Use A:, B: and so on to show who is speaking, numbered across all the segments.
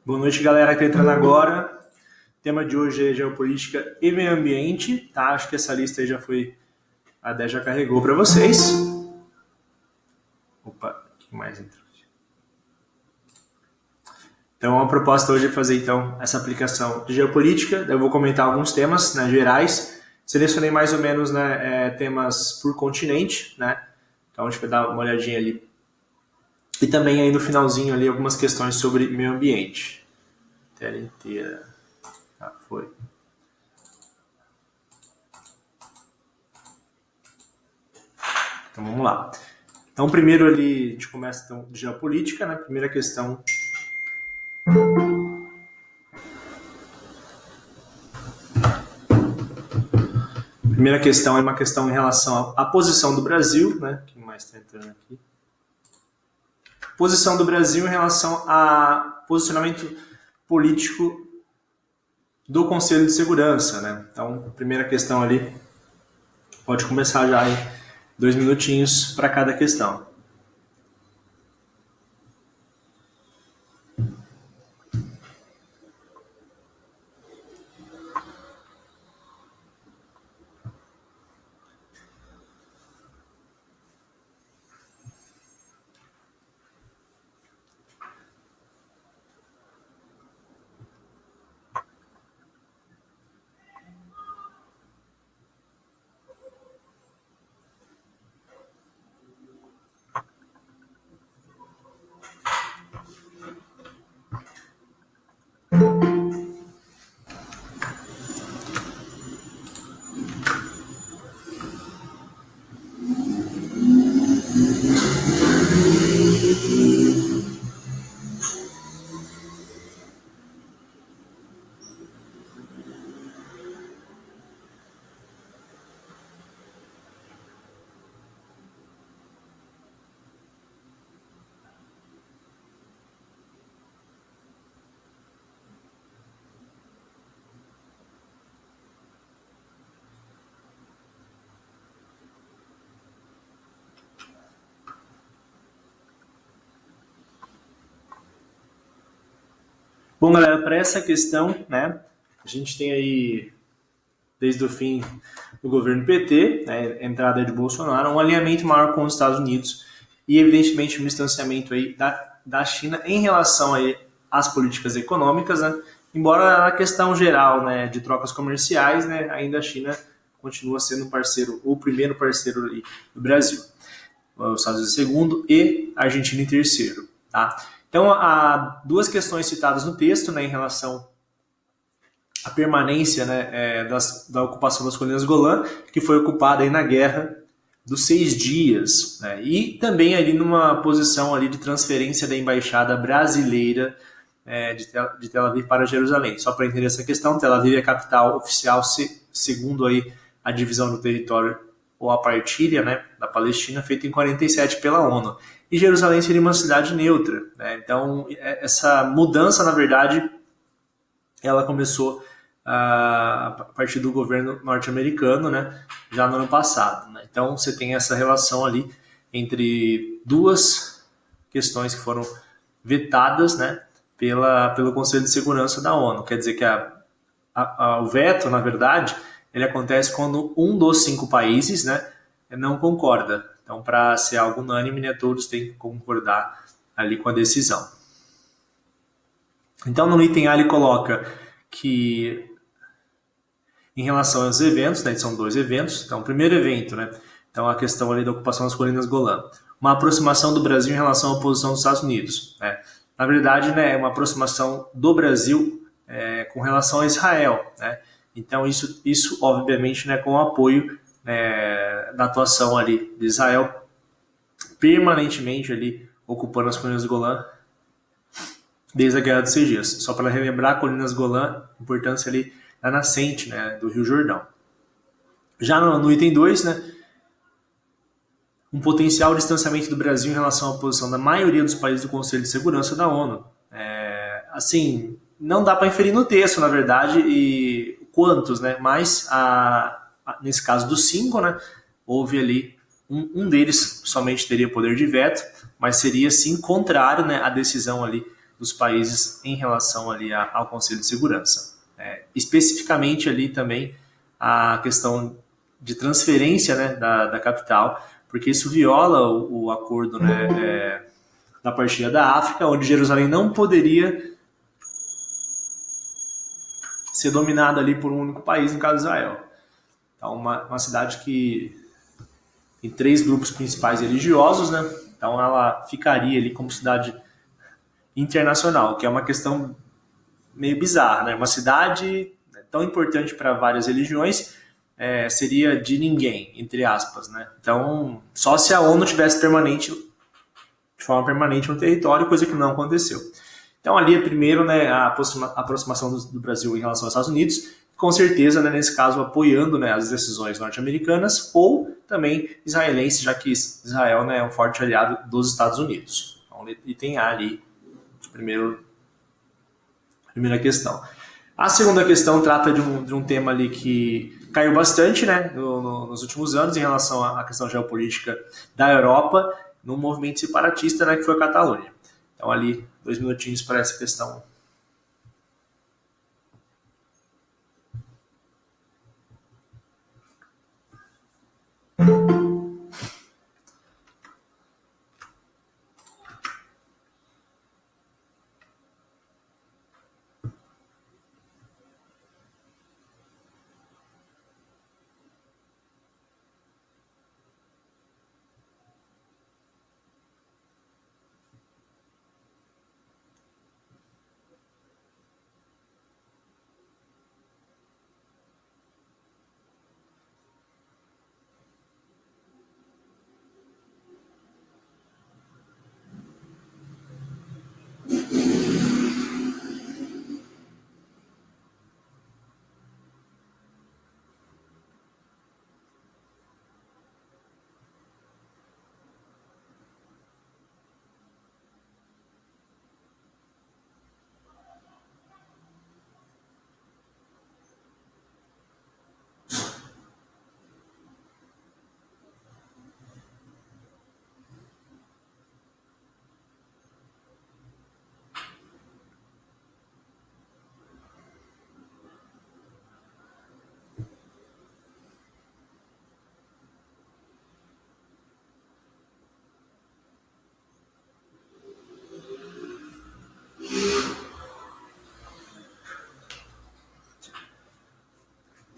A: Boa noite, galera que está entrando agora. O tema de hoje é geopolítica e meio ambiente, tá? Acho que essa lista aí já foi, a Dé já carregou para vocês. Opa, o que mais entrou? Então, a proposta hoje é fazer então essa aplicação de geopolítica. Eu vou comentar alguns temas, né, gerais. Selecionei mais ou menos, né, temas por continente, né? Então a gente vai dar uma olhadinha ali. E também aí no finalzinho ali algumas questões sobre meio ambiente. Tela inteira. Ah, foi. Então vamos lá. Então primeiro ali a gente começa então de geopolítica, né? Primeira questão. Primeira questão é uma questão em relação à posição do Brasil, né? Quem mais está entrando aqui? Posição do Brasil em relação a posicionamento político do Conselho de Segurança, né? Então, primeira questão ali, pode começar já em 2 minutinhos para cada questão. Bom, galera, para essa questão, né, a gente tem aí, desde o fim do governo PT, né, entrada de Bolsonaro, um alinhamento maior com os Estados Unidos e, evidentemente, um distanciamento aí da China em relação aí às políticas econômicas, né, embora na questão geral, né, de trocas comerciais, né, ainda a China continua sendo parceiro, o primeiro parceiro ali do Brasil. Os Estados Unidos em segundo e a Argentina em terceiro, tá? Então, há duas questões citadas no texto, né, em relação à permanência, né, da ocupação das colinas Golã, que foi ocupada aí na Guerra dos 6 Dias, né, e também ali numa posição ali de transferência da embaixada brasileira de Tel Aviv para Jerusalém. Só para entender essa questão, Tel Aviv é a capital oficial segundo aí a divisão do território ou a partilha, né, da Palestina, feita em 47 pela ONU. E Jerusalém seria uma cidade neutra, né? Então, essa mudança, na verdade, ela começou a partir do governo norte-americano, né, já no ano passado, né? Então, você tem essa relação ali entre duas questões que foram vetadas, né, pelo Conselho de Segurança da ONU. Quer dizer que o veto, na verdade, ele acontece quando um dos 5 países, né, não concorda. Então, para ser algo unânime, né, todos têm que concordar ali com a decisão. Então, no item A, ele coloca que, em relação aos eventos, né, são 2 eventos. Então, o primeiro evento, né, então a questão ali da ocupação das colinas Golã, uma aproximação do Brasil em relação à posição dos Estados Unidos, né. Na verdade, né, é uma aproximação do Brasil com relação a Israel, né. Então, isso obviamente, né, com o apoio da atuação ali de Israel permanentemente ali ocupando as colinas Golã desde a Guerra dos 6 Dias. Só para relembrar, colinas Golã, importância ali da nascente, né, do Rio Jordão. Já no item 2, né, um potencial distanciamento do Brasil em relação à posição da maioria dos países do Conselho de Segurança da ONU. Assim, não dá para inferir no texto, na verdade, e quantos, né, mas nesse caso dos 5, né, houve ali um deles somente teria poder de veto, mas seria sim contrário, né, à decisão ali dos países em relação ali ao Conselho de Segurança. Especificamente ali também a questão de transferência, né, da capital, porque isso viola o acordo, né, da partilha da África, onde Jerusalém não poderia ser dominada ali por um único país, no caso Israel. Então, uma cidade que tem 3 grupos principais religiosos, né? Então ela ficaria ali como cidade internacional, que é uma questão meio bizarra, né? Uma cidade tão importante para várias religiões seria de ninguém, entre aspas, né? Então, só se a ONU tivesse de forma permanente no território, coisa que não aconteceu. Então, ali é primeiro, né, a aproximação do Brasil em relação aos Estados Unidos, com certeza, né, nesse caso, apoiando, né, as decisões norte-americanas ou também israelenses, já que Israel, né, é um forte aliado dos Estados Unidos. Então, e tem ali primeira questão. A segunda questão trata de um tema ali que caiu bastante, né, nos últimos anos em relação à questão geopolítica da Europa, num movimento separatista, né, que foi a Catalunha. Então, ali, 2 minutinhos para essa questão.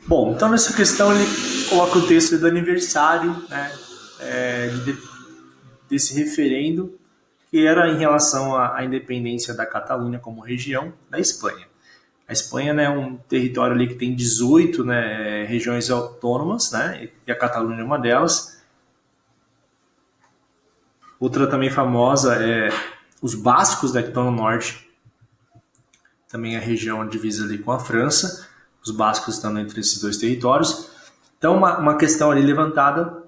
A: Bom, então nessa questão ele coloca o texto do aniversário, né, desse referendo, que era em relação à independência da Catalunha como região da Espanha. A Espanha, né, é um território ali que tem 18, né, regiões autônomas, né, e a Catalunha é uma delas. Outra também famosa é os bascos, né, que estão no norte, também a região divisa ali com a França, os bascos estão entre esses 2 territórios. Então, uma questão ali levantada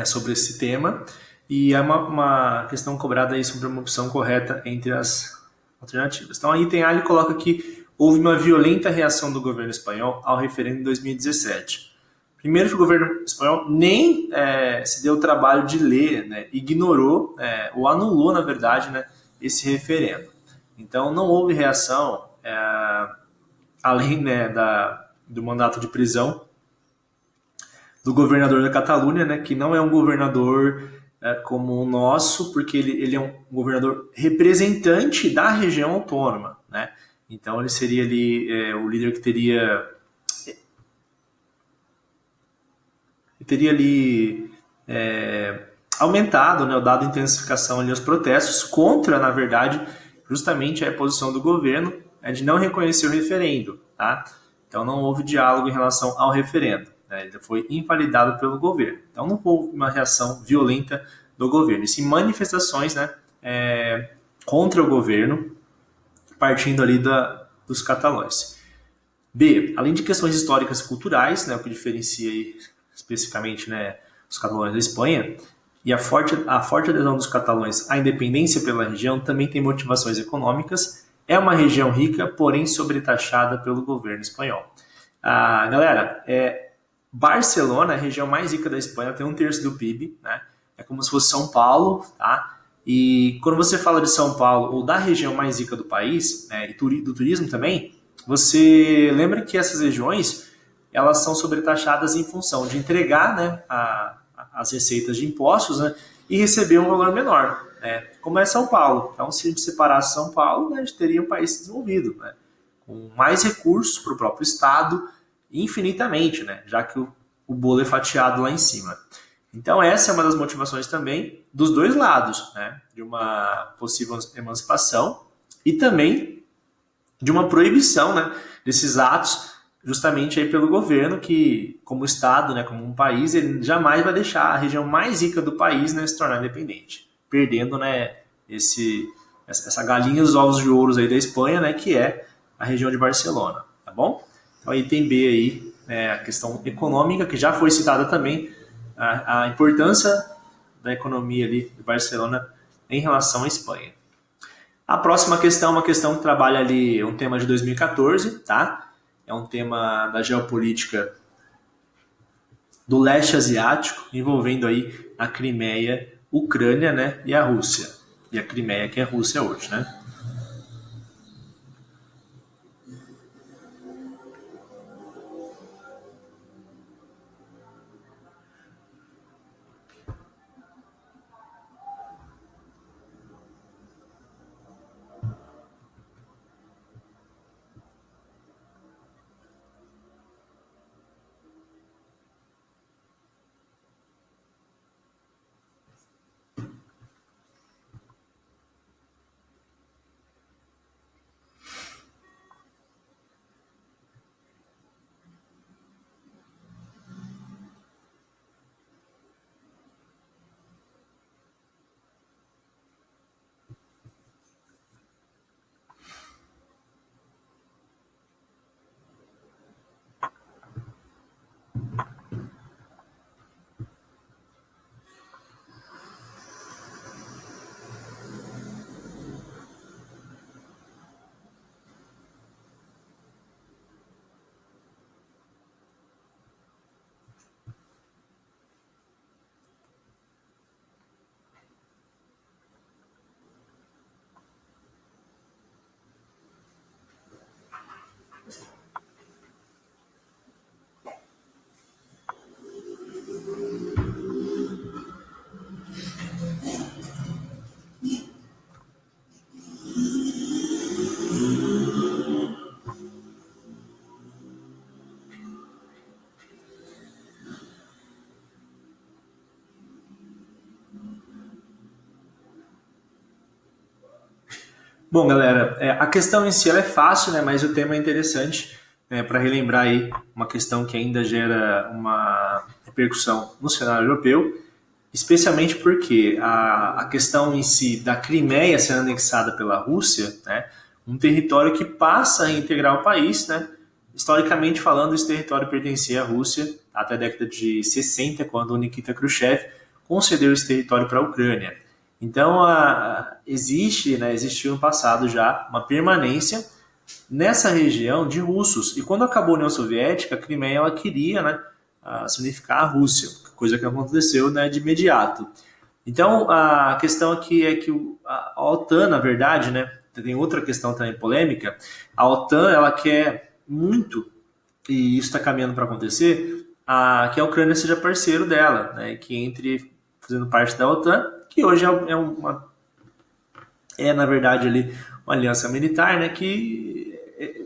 A: sobre esse tema, e é uma questão cobrada aí sobre uma opção correta entre as alternativas. Então, aí ele coloca que houve uma violenta reação do governo espanhol ao referendo de 2017. Primeiro que o governo espanhol nem se deu o trabalho de ler, né, ignorou ou anulou, na verdade, né, esse referendo. Então, não houve reação, além, né, do mandato de prisão do governador da Catalunha, né, que não é um governador como o nosso, porque ele é um governador representante da região autônoma, né? Então ele seria ali o líder que teria ali aumentado, né, dado intensificação ali aos protestos contra, na verdade, justamente a posição do governo de não reconhecer o referendo, tá? Então não houve diálogo em relação ao referendo. Ele foi invalidado pelo governo. Então não houve uma reação violenta do governo, e sim manifestações, né, contra o governo, partindo ali dos catalães. B, além de questões históricas e culturais, né, o que diferencia aí, especificamente, né, os catalães da Espanha, e a forte adesão dos catalães à independência pela região também tem motivações econômicas. É uma região rica, porém sobretaxada pelo governo espanhol. Galera, Barcelona, a região mais rica da Espanha, tem 1/3 do PIB, né? É como se fosse São Paulo, tá? E quando você fala de São Paulo ou da região mais rica do país, né, e do turismo também, você lembra que essas regiões elas são sobretaxadas em função de entregar, né, as receitas de impostos, né, e receber um valor menor, né, como é São Paulo. Então, se a gente separasse São Paulo, né, a gente teria um país desenvolvido, né, com mais recursos para o próprio Estado, infinitamente, né, já que o bolo é fatiado lá em cima. Então, essa é uma das motivações também dos dois lados, né, de uma possível emancipação e também de uma proibição, né, desses atos, justamente aí pelo governo, que, como Estado, né, como um país, ele jamais vai deixar a região mais rica do país, né, se tornar independente, perdendo, né, essa galinha dos ovos de ouro aí da Espanha, né, que é a região de Barcelona, tá bom? Então, item B aí, né, a questão econômica, que já foi citada também, a importância da economia ali de Barcelona em relação à Espanha. A próxima questão é uma questão que trabalha ali, um tema de 2014, tá? É um tema da geopolítica do leste asiático, envolvendo aí a Crimeia, Ucrânia, né, e a Rússia. E a Crimeia que é a Rússia hoje, né? Bom, galera, a questão em si ela é fácil, né? Mas o tema é interessante, né, para relembrar aí uma questão que ainda gera uma repercussão no cenário europeu, especialmente porque a questão em si da Crimeia sendo anexada pela Rússia, né, um território que passa a integrar o país, né? Historicamente falando, esse território pertencia à Rússia até a década de 60, quando o Nikita Khrushchev concedeu esse território para a Ucrânia. Então, existiu no passado já uma permanência nessa região de russos. E quando acabou a União Soviética, a Crimeia ela queria, né, se unificar à Rússia, coisa que aconteceu, né, de imediato. Então, a questão aqui é que a OTAN, na verdade, né, tem outra questão também polêmica, a OTAN ela quer muito, e isso está caminhando para acontecer, que a Ucrânia seja parceiro dela, né, que entre fazendo parte da OTAN, que hoje na verdade, ali uma aliança militar, né, que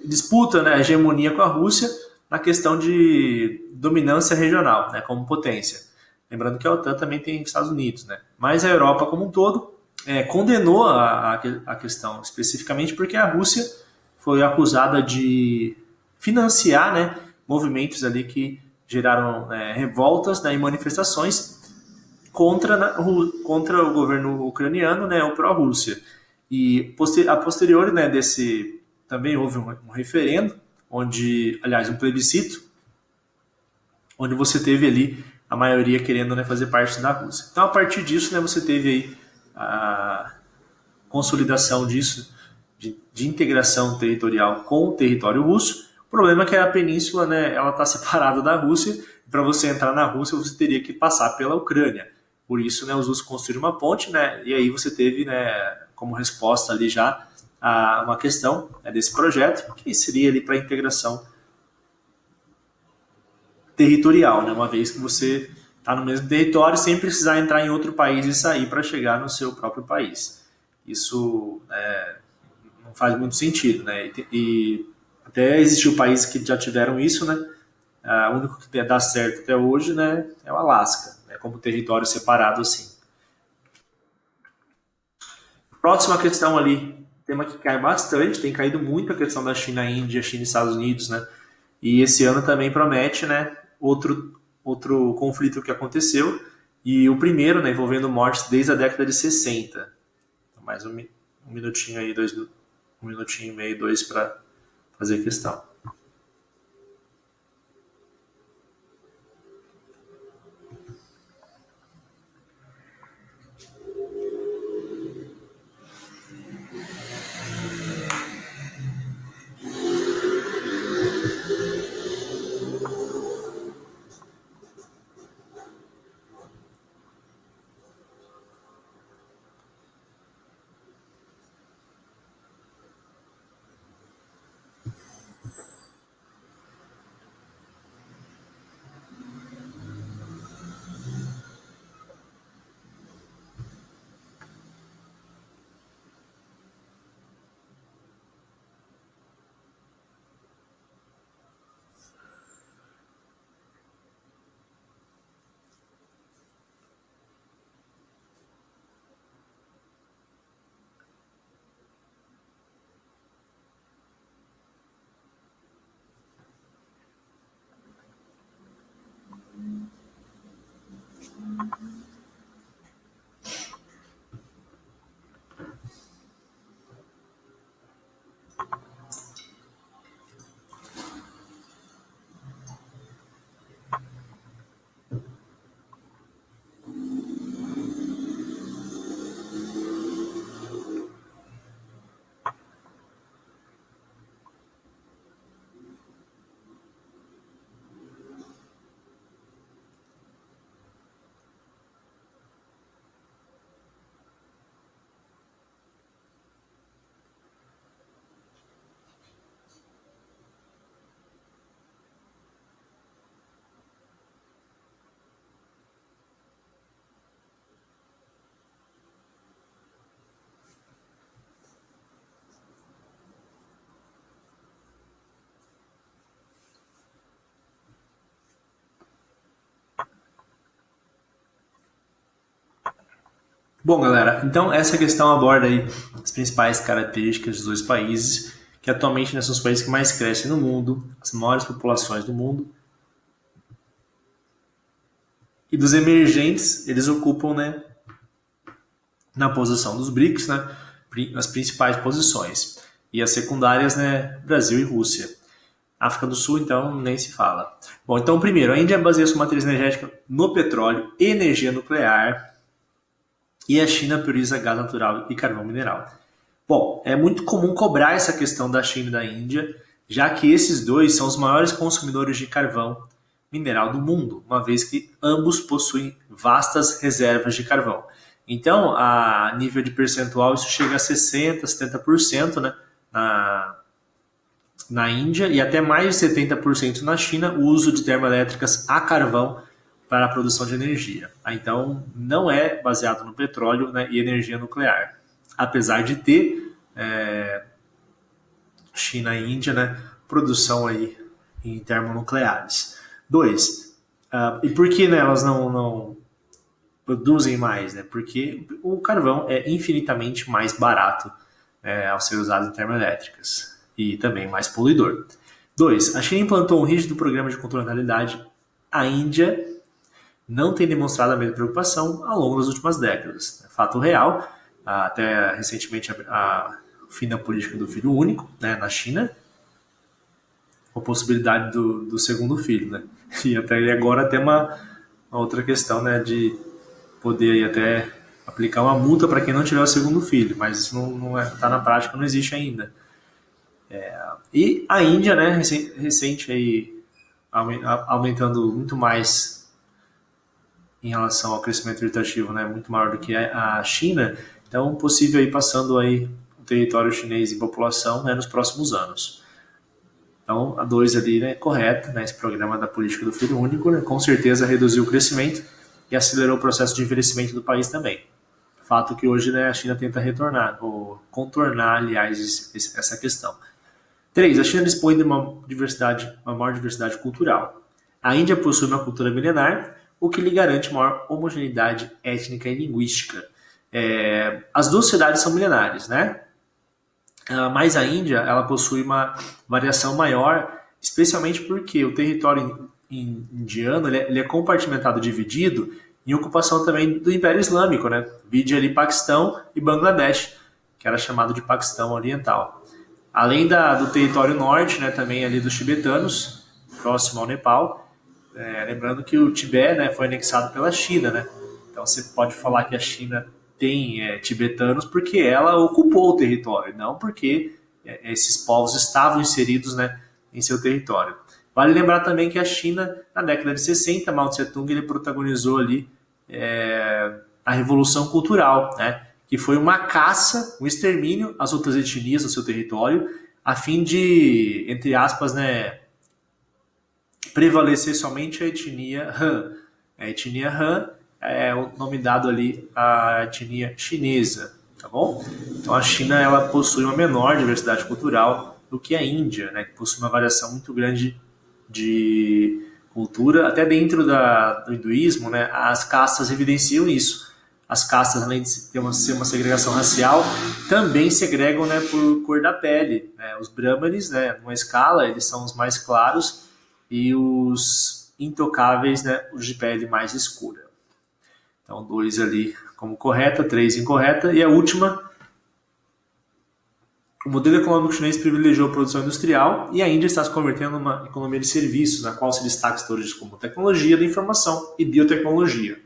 A: disputa, né, a hegemonia com a Rússia na questão de dominância regional, né, como potência. Lembrando que a OTAN também tem Estados Unidos, né, mas a Europa como um todo condenou a questão, especificamente porque a Rússia foi acusada de financiar, né, movimentos ali que geraram revoltas, né, e manifestações contra o governo ucraniano, né, o pró-Rússia. E a posteriori, né, desse também houve um referendo, aliás, um plebiscito, onde você teve ali a maioria querendo, né, fazer parte da Rússia. Então, a partir disso, né, você teve aí a consolidação disso, de integração territorial com o território russo, problema é que a península, né, ela está separada da Rússia. Para você entrar na Rússia, você teria que passar pela Ucrânia. Por isso, né, os russos construíram uma ponte, né, e aí você teve, né, como resposta ali já uma questão, né, desse projeto, que seria ali para a integração territorial, né, uma vez que você está no mesmo território sem precisar entrar em outro país e sair para chegar no seu próprio país. Isso não faz muito sentido, né? E até existiu países que já tiveram isso, né? O único que dá certo até hoje, né, é o Alasca, né, como território separado assim. Próxima questão ali, tema que cai bastante, tem caído muito a questão da China, Índia, China e Estados Unidos, né? E esse ano também promete, né, outro conflito que aconteceu, e o primeiro, né, envolvendo mortes desde a década de 60. Então, mais um minutinho aí, um minutinho e meio, dois para fazer a questão. Bom, galera, então essa questão aborda aí as principais características dos dois países, que atualmente, né, são os países que mais crescem no mundo, as maiores populações do mundo. E dos emergentes, eles ocupam, né, na posição dos BRICS, né, as principais posições. E as secundárias, né, Brasil e Rússia. África do Sul, então, nem se fala. Bom, então, primeiro, a Índia baseia sua matriz energética no petróleo e energia nuclear, e a China prioriza gás natural e carvão mineral. Bom, é muito comum cobrar essa questão da China e da Índia, já que esses dois são os maiores consumidores de carvão mineral do mundo, uma vez que ambos possuem vastas reservas de carvão. Então, a nível de percentual, isso chega a 60%, 70%, né, na Índia e até mais de 70% na China, o uso de termoelétricas a carvão para a produção de energia. Então, não é baseado no petróleo, né, e energia nuclear. Apesar de ter China e Índia, né, produção aí em termonucleares. Dois, e por que, né, elas não produzem mais? Né? Porque o carvão é infinitamente mais barato, ao ser usado em termoelétricas e também mais poluidor. Dois, a China implantou um rígido programa de controle da natalidade. A Índia não tem demonstrado a mesma preocupação ao longo das últimas décadas. Fato real, até recentemente o fim da política do filho único, né, na China, com a possibilidade do segundo filho. Né? E até agora tem uma outra questão, né, de poder até aplicar uma multa para quem não tiver o segundo filho, mas isso não está na prática, não existe ainda. E a Índia, né, recente aí, aumentando muito mais em relação ao crescimento vegetativo, né, muito maior do que a China, então possível aí passando aí o território chinês em população, né, nos próximos anos. Então a 2 ali, né, correta, né, esse programa da política do filho único, né, com certeza reduziu o crescimento e acelerou o processo de envelhecimento do país também. Fato que hoje, né, a China tenta retornar, ou contornar, aliás, essa questão. 3. A China dispõe de uma maior diversidade cultural. A Índia possui uma cultura milenar, o que lhe garante maior homogeneidade étnica e linguística. As duas cidades são milenares, né? Mas a Índia ela possui uma variação maior, especialmente porque o território indiano ele é compartimentado, dividido em ocupação também do Império Islâmico, né? Vide ali Paquistão e Bangladesh, que era chamado de Paquistão Oriental. Além do território norte, né, também ali dos tibetanos, próximo ao Nepal, lembrando que o Tibete, né, foi anexado pela China, né? Então você pode falar que a China tem tibetanos porque ela ocupou o território, não porque esses povos estavam inseridos, né, em seu território. Vale lembrar também que a China, na década de 60, Mao Tse-tung ele protagonizou ali a Revolução Cultural, né, que foi uma caça, um extermínio às outras etnias no seu território, a fim de, entre aspas, né, prevalecer somente a etnia Han. A etnia Han é o nome dado ali à etnia chinesa, tá bom? Então a China ela possui uma menor diversidade cultural do que a Índia, né, que possui uma variação muito grande de cultura, até dentro do hinduísmo, né, as castas evidenciam isso. As castas, além de ser uma segregação racial, também segregam, né, por cor da pele. Né? Os brahmanes, né, numa escala, eles são os mais claros e os intocáveis, né, os de pele mais escura. Então, 2 ali como correta, 3 incorreta. E a última, o modelo econômico chinês privilegiou a produção industrial e a Índia está se convertendo numa economia de serviços, na qual se destaca setores como tecnologia da informação e biotecnologia.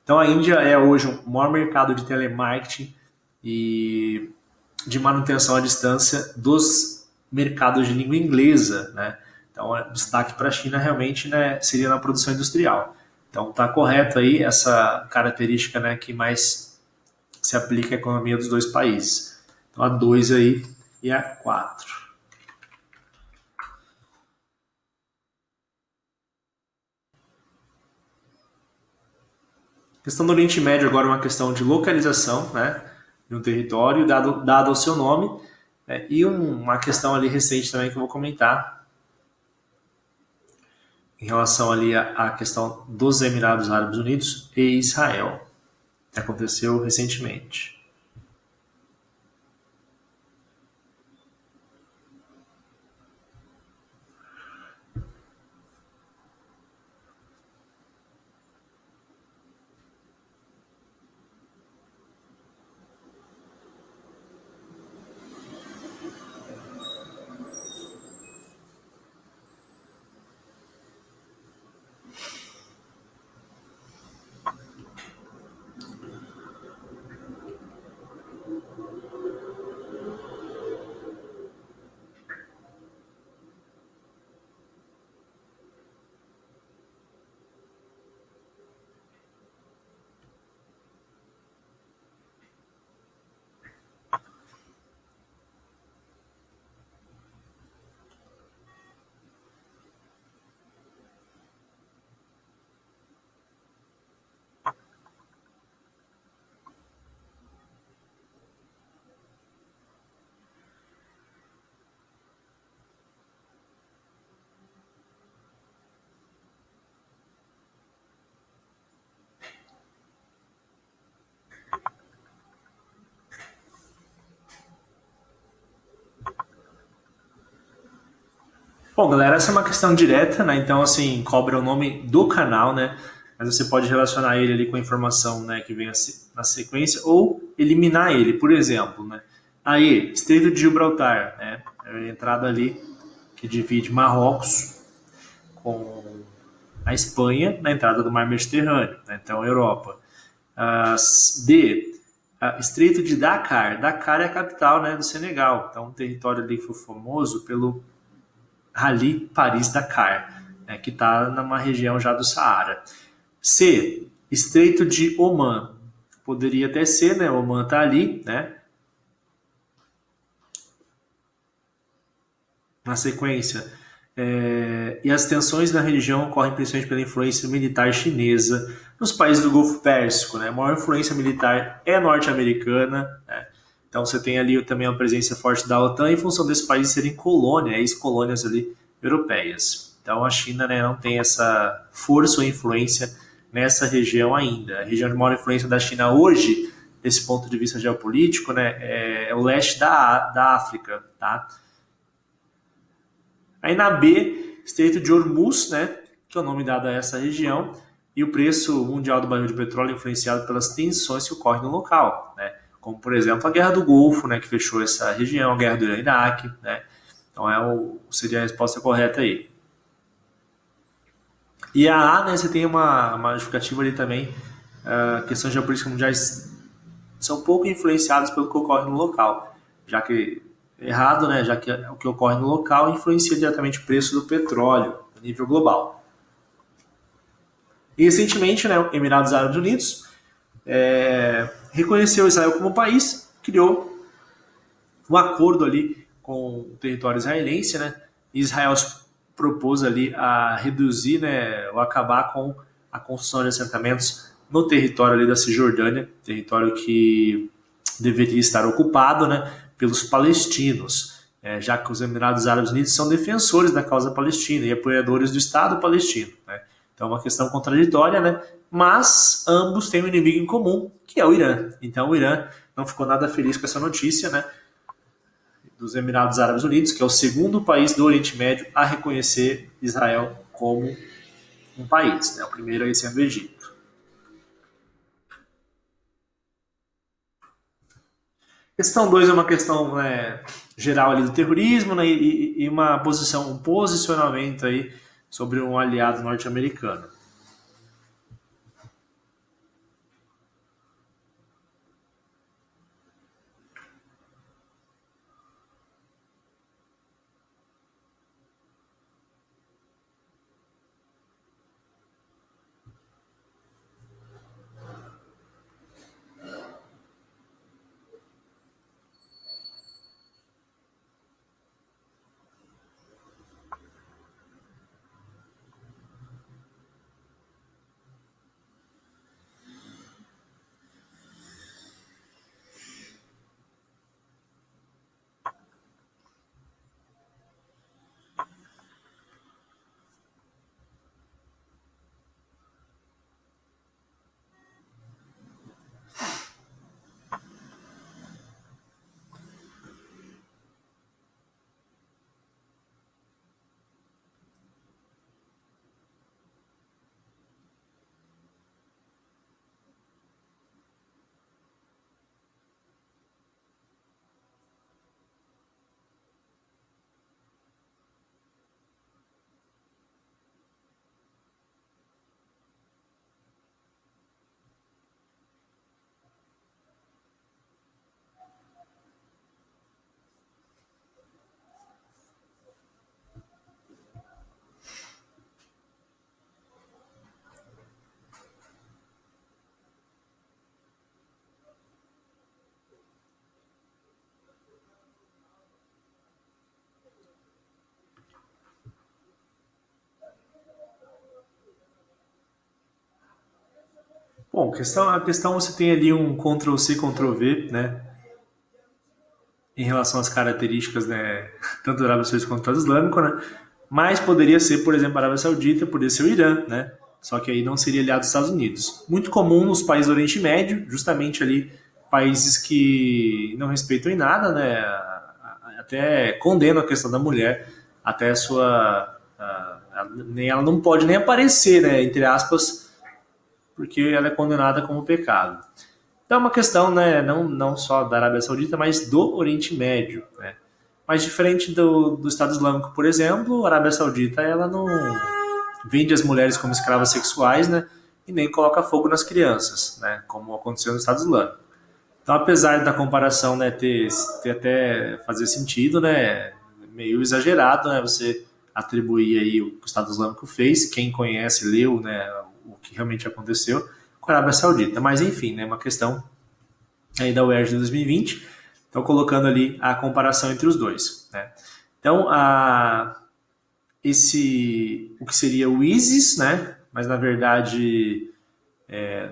A: Então a Índia é hoje o maior mercado de telemarketing e de manutenção à distância dos mercados de língua inglesa, né? Então o destaque para a China realmente, né, seria na produção industrial. Então está correto aí essa característica, né, que mais se aplica à economia dos dois países. Então a 2 aí e a 4. A questão do Oriente Médio agora é uma questão de localização, né, de um território dado ao seu nome, né, e uma questão ali recente também que eu vou comentar em relação ali à questão dos Emirados Árabes Unidos e Israel, que aconteceu recentemente. Bom, galera, essa é uma questão direta, né? Então, assim, cobra o nome do canal, né? Mas você pode relacionar ele ali com a informação, né, que vem na sequência ou eliminar ele, por exemplo, né? Aí, Estreito de Gibraltar, né? É a entrada ali que divide Marrocos com a Espanha na entrada do Mar Mediterrâneo, né? Então, Europa. D, Estreito de Dakar. Dakar é a capital, né, do Senegal. Então, um território ali foi famoso pelo Rally Paris-Dakar, né, que está numa região já do Saara. C. Estreito de Oman. Poderia até ser, né? Oman está ali, né? Na sequência. E as tensões na região ocorrem principalmente pela influência militar chinesa nos países do Golfo Pérsico, né? A maior influência militar é norte-americana, né? Então você tem ali também a presença forte da OTAN em função desses países serem colônia, ex-colônias ali europeias. Então a China, né, não tem essa força ou influência nessa região ainda. A região de maior influência da China hoje, desse ponto de vista geopolítico, né, é o leste da África, tá? Aí na B, Estreito de Hormuz, né, que é o nome dado a essa região, e o preço mundial do barril de petróleo é influenciado pelas tensões que ocorrem no local, né, como por exemplo a Guerra do Golfo, né, que fechou essa região, a Guerra do Irã-Iraque, né, então seria a resposta correta aí. E a A, né, você tem uma justificativa ali também, questões geopolíticas mundiais são pouco influenciadas pelo que ocorre no local, já que errado, né, já que o que ocorre no local influencia diretamente o preço do petróleo a nível global. E recentemente, né, o Emirados Árabes Unidos reconheceu Israel como país, criou um acordo ali com o território israelense, né? Israel propôs ali a reduzir, né, ou acabar com a construção de assentamentos no território ali da Cisjordânia, território que deveria estar ocupado, né, pelos palestinos, já que os Emirados Árabes Unidos são defensores da causa palestina e apoiadores do Estado palestino, né? Então é uma questão contraditória, né? Mas ambos têm um inimigo em comum, que é o Irã. Então o Irã não ficou nada feliz com essa notícia, né, dos Emirados Árabes Unidos, que é o segundo país do Oriente Médio a reconhecer Israel como um país, né? O primeiro aí sendo o Egito. Questão 2 é uma questão, né, geral ali do terrorismo, né, e um posicionamento aí sobre um aliado norte-americano. Bom, a questão você tem ali um Ctrl+C, Ctrl+V, né, em relação às características, né, tanto da Arábia Saudita quanto do Estado Islâmico, né, mas poderia ser, por exemplo, a Arábia Saudita, poderia ser o Irã, né, só que aí não seria aliado dos Estados Unidos. Muito comum nos países do Oriente Médio, justamente ali países que não respeitam em nada, né, até condenam a questão da mulher, até a sua... ela não pode nem aparecer, né, entre aspas, porque ela é condenada como pecado. Então é uma questão, né, não só da Arábia Saudita, mas do Oriente Médio, né? Mas diferente do Estado Islâmico, por exemplo, a Arábia Saudita ela não vende as mulheres como escravas sexuais, né, e nem coloca fogo nas crianças, né, como aconteceu no Estado Islâmico. Então, apesar da comparação, né, ter até fazer sentido, né, meio exagerado, né, você atribuir aí o que o Estado Islâmico fez, quem conhece, leu, né, o que realmente aconteceu com a Arábia Saudita. Mas, enfim, né, uma questão aí da UERJ de 2020, então colocando ali a comparação entre os dois, né. Então, o que seria o ISIS, né, mas na verdade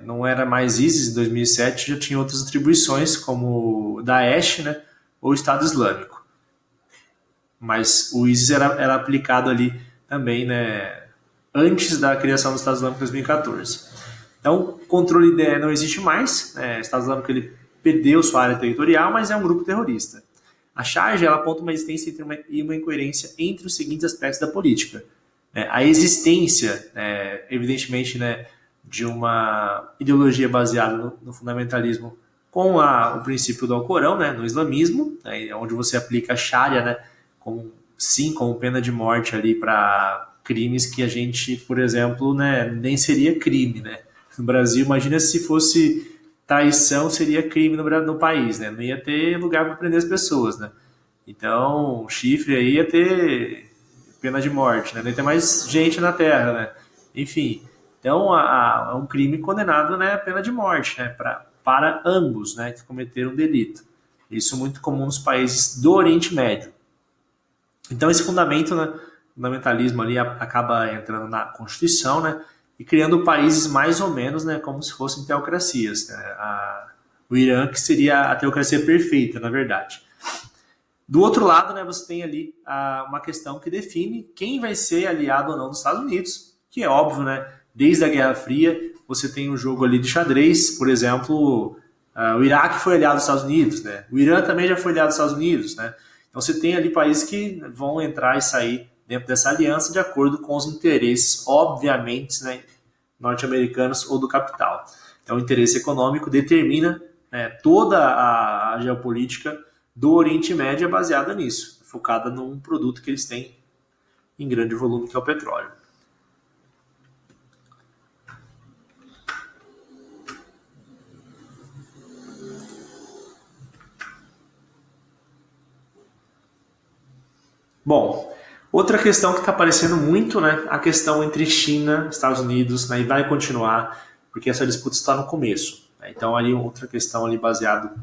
A: não era mais ISIS em 2007, já tinha outras atribuições, como Daesh, né, ou Estado Islâmico. Mas o ISIS era aplicado ali também, né, antes da criação do Estado Islâmico em 2014. Então, controle não existe mais, né, o Estado Islâmico ele perdeu sua área territorial, mas é um grupo terrorista. A charge ela aponta uma existência e uma incoerência entre os seguintes aspectos da política. A existência, evidentemente, né, de uma ideologia baseada no fundamentalismo com o princípio do Alcorão, né, no islamismo, né, onde você aplica a Sharia, né, como pena de morte ali para crimes que a gente, por exemplo, né, nem seria crime, né? No Brasil, imagina se fosse traição, seria crime no país, né? Não ia ter lugar para prender as pessoas, né? Então, chifre aí ia ter pena de morte, né? Não ia ter mais gente na Terra, né? Enfim, então é um crime condenado, né, a pena de morte, né, para ambos, né, que cometeram um delito. Isso é muito comum nos países do Oriente Médio. Então esse fundamento, né, fundamentalismo ali acaba entrando na Constituição, né, e criando países mais ou menos, né, como se fossem teocracias, né, o Irã, que seria a teocracia perfeita, na verdade. Do outro lado, né, você tem ali uma questão que define quem vai ser aliado ou não dos Estados Unidos, que é óbvio, né, desde a Guerra Fria, você tem um jogo ali de xadrez, por exemplo, o Iraque foi aliado dos Estados Unidos, né, o Irã também já foi aliado dos Estados Unidos, né, então você tem ali países que vão entrar e sair dentro dessa aliança de acordo com os interesses, obviamente, né, norte-americanos ou do capital. Então o interesse econômico determina, né, toda a geopolítica do Oriente Médio é baseada nisso, focada num produto que eles têm em grande volume, que é o petróleo. Bom, outra questão que está aparecendo muito, né, a questão entre China e Estados Unidos, né, e vai continuar, porque essa disputa está no começo. Né, então, ali outra questão ali baseada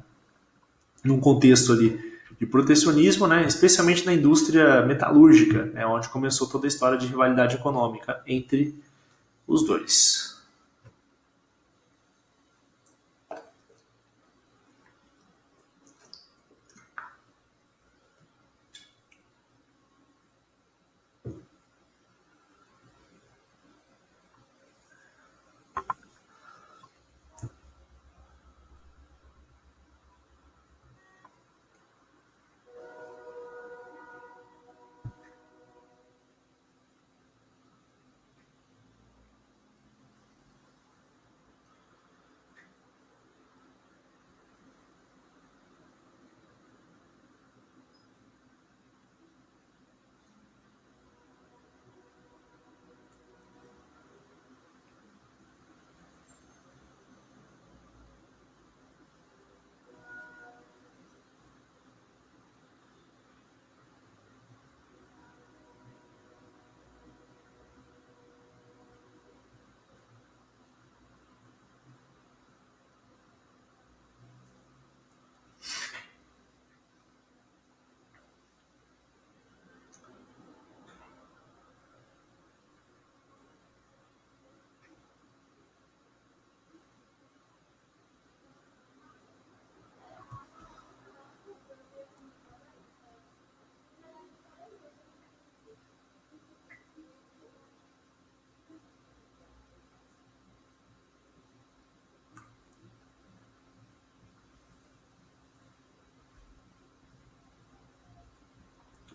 A: num contexto ali de protecionismo, né, especialmente na indústria metalúrgica, né, onde começou toda a história de rivalidade econômica entre os dois.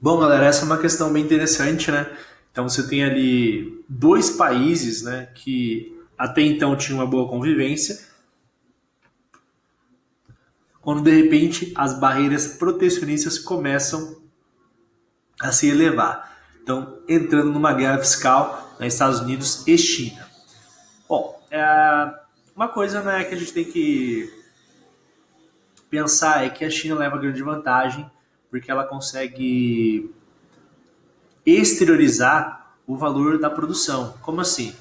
A: Bom, galera, essa é uma questão bem interessante, né? Então você tem ali dois países, né, que até então tinham uma boa convivência, quando de repente as barreiras protecionistas começam a se elevar. Então, entrando numa guerra fiscal, né, Estados Unidos e China. Bom, uma coisa, né, que a gente tem que pensar é que a China leva grande vantagem porque ela consegue exteriorizar o valor da produção. Como assim?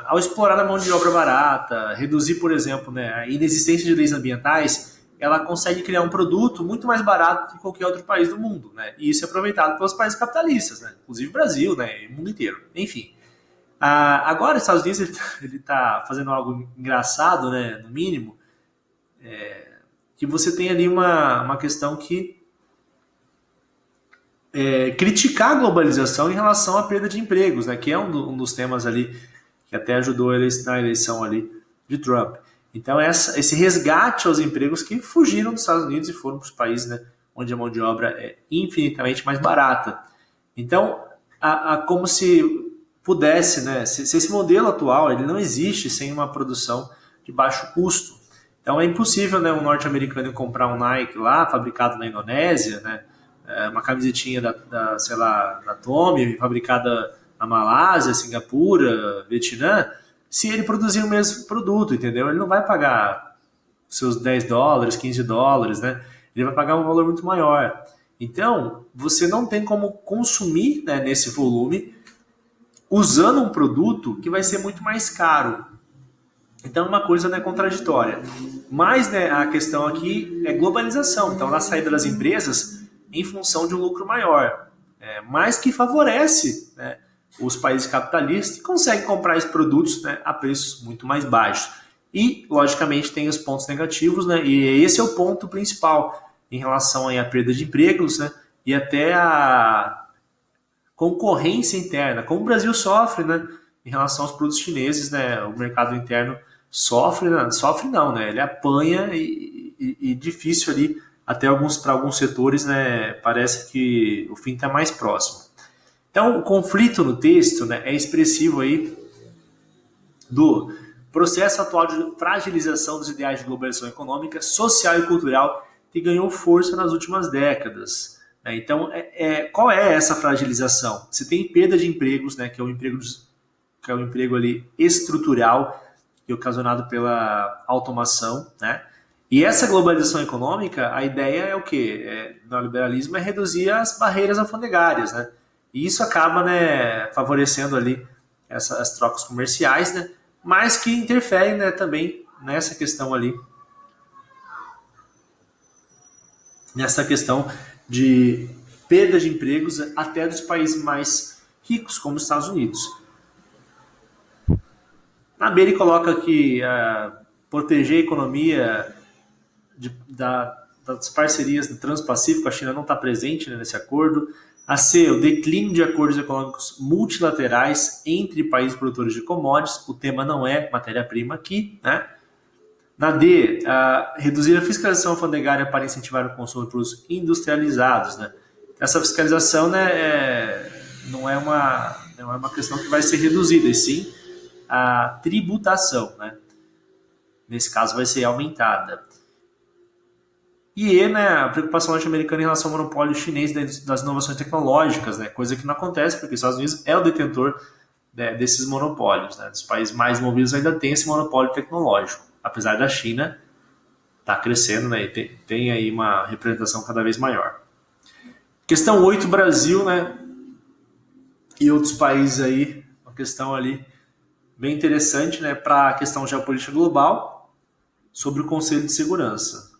A: Ao explorar a mão de obra barata, reduzir, por exemplo, né, a inexistência de leis ambientais, ela consegue criar um produto muito mais barato que qualquer outro país do mundo. Né? E isso é aproveitado pelos países capitalistas, né? Inclusive o Brasil, né? E o mundo inteiro. Enfim. Agora, os Estados Unidos ele tá fazendo algo engraçado, né, no mínimo, que você tem ali uma questão que criticar a globalização em relação à perda de empregos, né, que é um dos temas ali que até ajudou ele na eleição ali de Trump. Então, esse resgate aos empregos que fugiram dos Estados Unidos e foram para os países, né, onde a mão de obra é infinitamente mais barata. Então, como se pudesse, né, se esse modelo atual ele não existe sem uma produção de baixo custo. Então, é impossível, né, um norte-americano comprar um Nike lá, fabricado na Indonésia, né, uma camisetinha sei lá, da Tommy, fabricada na Malásia, Singapura, Vietnã, se ele produzir o mesmo produto, entendeu? Ele não vai pagar seus $10, $15, né? Ele vai pagar um valor muito maior. Então, você não tem como consumir, né, nesse volume usando um produto que vai ser muito mais caro. Então, uma coisa não é contraditória. Mas, né, a questão aqui é globalização. Então, na saída das empresas em função de um lucro maior, mas que favorece, né, os países capitalistas que conseguem comprar esses produtos, né, a preços muito mais baixos. E, logicamente, tem os pontos negativos, né, e esse é o ponto principal em relação aí à perda de empregos, né, e até a concorrência interna, como o Brasil sofre, né, em relação aos produtos chineses, né, o mercado interno sofre, né, sofre não, né, ele apanha e difícil ali, até para alguns setores, né, parece que o fim está mais próximo. Então, o conflito no texto, né, é expressivo aí do processo atual de fragilização dos ideais de globalização econômica, social e cultural que ganhou força nas últimas décadas. Né? Então, qual é essa fragilização? Você tem perda de empregos, né, que é o emprego ali estrutural e ocasionado pela automação, né? E essa globalização econômica, a ideia é o quê? No liberalismo é reduzir as barreiras alfandegárias, né? E isso acaba, né, favorecendo ali as trocas comerciais, né? Mas que interferem, né, também nessa questão ali, nessa questão de perda de empregos até dos países mais ricos, como os Estados Unidos. Na B ele coloca que proteger a economia das parcerias do Transpacífico, a China não está presente, né, nesse acordo. A C, o declínio de acordos econômicos multilaterais entre países produtores de commodities. O tema não é matéria-prima aqui, né? Na D, reduzir a fiscalização alfandegária para incentivar o consumo de produtos industrializados, né? Essa fiscalização, né, não é uma questão que vai ser reduzida, e sim a tributação, né? Nesse caso vai ser aumentada. E, né, a preocupação norte-americana em relação ao monopólio chinês das inovações tecnológicas, né, coisa que não acontece porque os Estados Unidos é o detentor, né, desses monopólios. Né, dos países mais movidos ainda tem esse monopólio tecnológico, apesar da China estar crescendo, né, e tem aí uma representação cada vez maior. Questão 8, Brasil, né, e outros países aí, uma questão ali bem interessante, né, para a questão geopolítica global sobre o Conselho de Segurança.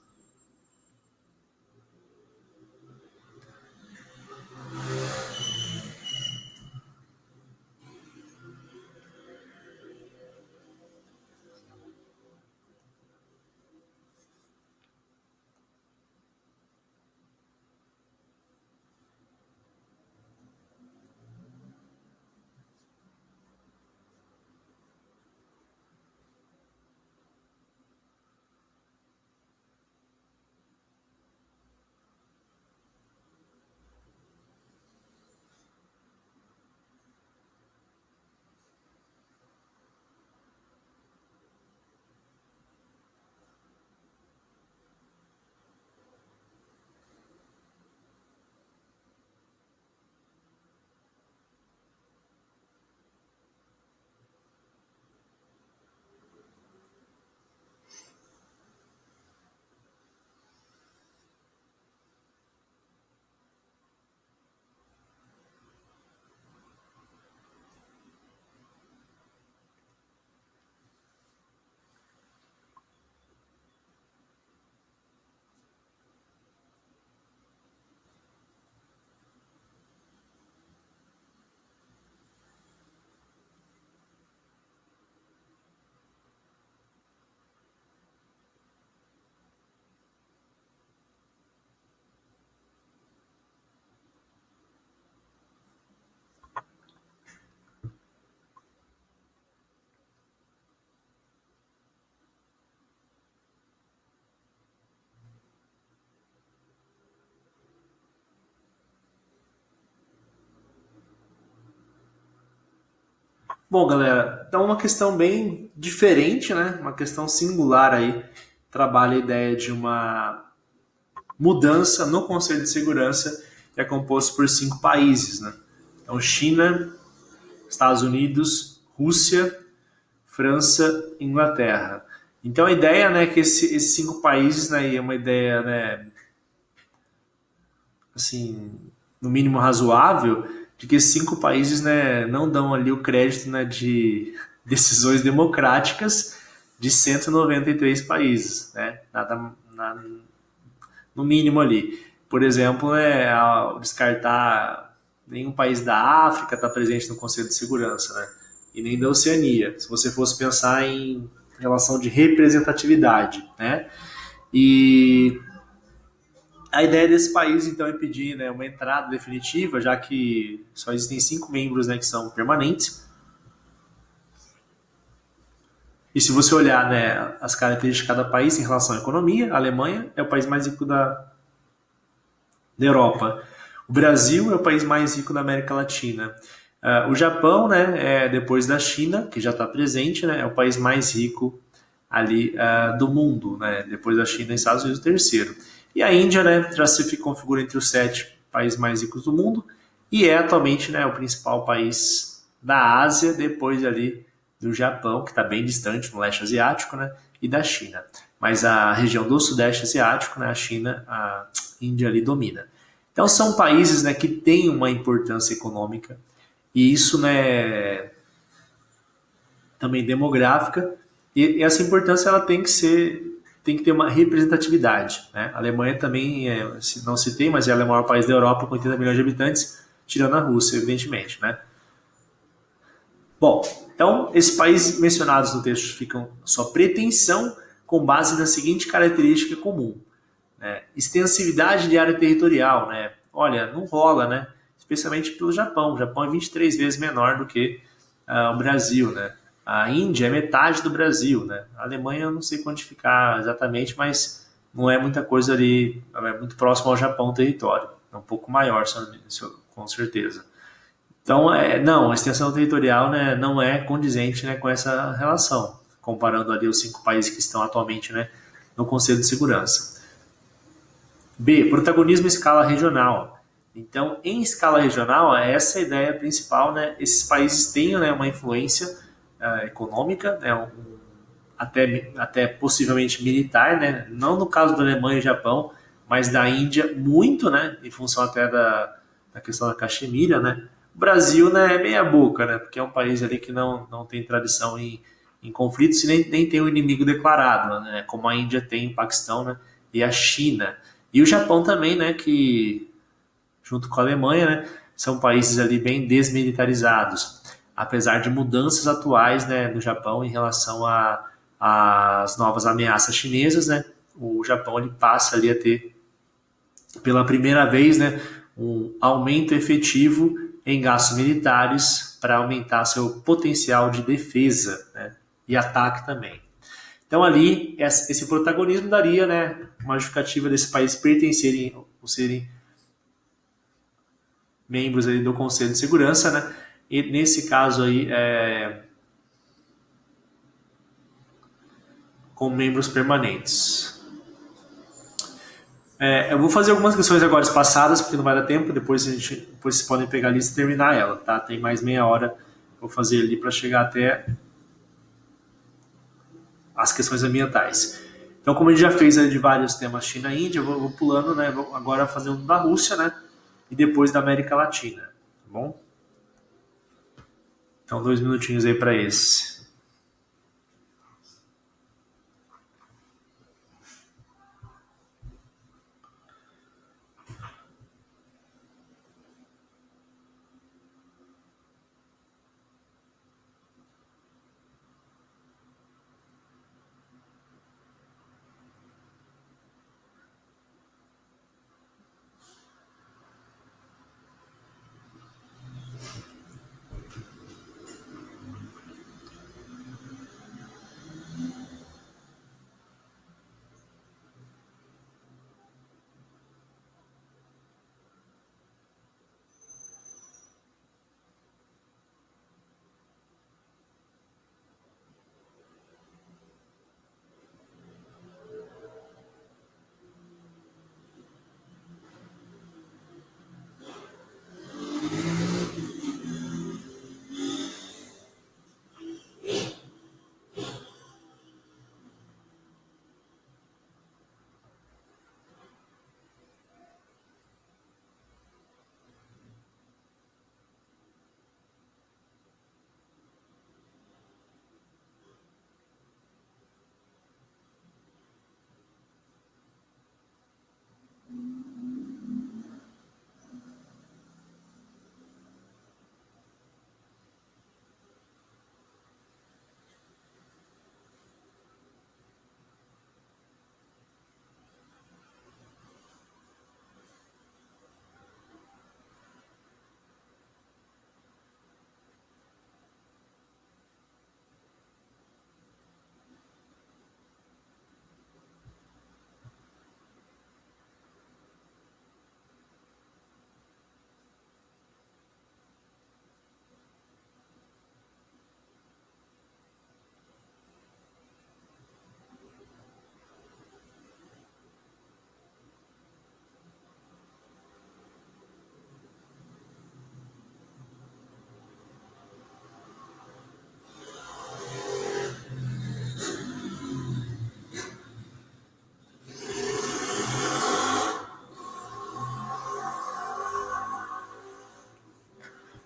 A: Bom, galera, então uma questão bem diferente, né? Uma questão singular aí, trabalha a ideia de uma mudança no Conselho de Segurança, que é composto por 5 países, né? Então, China, Estados Unidos, Rússia, França, Inglaterra. Então, a ideia, né, é que esses 5 países, né, é uma ideia, né, assim, no mínimo razoável, de que esses 5 países, né, não dão ali o crédito, né, de decisões democráticas de 193 países, né? No mínimo ali. Por exemplo, né, ao descartar nenhum país da África está presente no Conselho de Segurança, né? E nem da Oceania, se você fosse pensar em relação de representatividade, né? E a ideia desse país, então, é pedir, né, uma entrada definitiva, já que só existem 5 membros, né, que são permanentes. E se você olhar, né, as características de cada país em relação à economia, a Alemanha é o país mais rico da Europa. O Brasil é o país mais rico da América Latina. O Japão, né, depois da China, que já está presente, né, é o país mais rico ali do mundo, né, depois da China e Estados Unidos, o terceiro. E a Índia, né, já se configura entre os 7 países mais ricos do mundo e é atualmente, né, o principal país da Ásia, depois ali do Japão, que está bem distante no leste asiático, né, e da China. Mas a região do sudeste asiático, né, a China, a Índia ali domina. Então são países, né, que têm uma importância econômica e isso, né, também demográfica e essa importância ela tem que ter uma representatividade, né? A Alemanha também não citei, mas ela é o maior país da Europa com 80 milhões de habitantes, tirando a Rússia, evidentemente, né? Bom, então esses países mencionados no texto ficam sua pretensão com base na seguinte característica comum: né? Extensividade de área territorial, né? Olha, não rola, né? Especialmente pelo Japão. O Japão é 23 vezes menor do que o Brasil, né? A Índia é metade do Brasil, né? A Alemanha eu não sei quantificar exatamente, mas não é muita coisa ali, é muito próximo ao Japão o território. É um pouco maior, com certeza. Então, não, a extensão territorial, né, não é condizente, né, com essa relação, comparando ali os 5 países que estão atualmente, né, no Conselho de Segurança. B, protagonismo em escala regional. Então, em escala regional, essa é a ideia principal, né? Esses países têm, né, uma influência econômica, né, até possivelmente militar, né? Não no caso da Alemanha e Japão, mas da Índia muito, né? Em função até da questão da Caxemira, né? O Brasil, né, é meia boca, né? Porque é um país ali que não tem tradição em conflitos e nem tem um inimigo declarado, né? Como a Índia tem, o Paquistão, né? E a China. E o Japão também, né? Que junto com a Alemanha, né? São países ali bem desmilitarizados, apesar de mudanças atuais, né, no Japão em relação às novas ameaças chinesas, né? O Japão ele passa ali a ter pela primeira vez, né, um aumento efetivo em gastos militares para aumentar seu potencial de defesa, né, e ataque também. Então ali esse protagonismo daria, né, uma justificativa desse país pertencerem ou serem membros aí do Conselho de Segurança, né? E nesse caso aí com membros permanentes. Eu vou fazer algumas questões agora espaçadas, porque não vai dar tempo, depois vocês podem pegar a lista e terminar ela, tá? Tem mais meia hora, vou fazer ali para chegar até as questões ambientais. Então, como a gente já fez de vários temas China e Índia, eu vou pulando, né? Vou agora fazer um da Rússia, né? E depois da América Latina, tá bom? Então, 2 minutinhos aí para esse.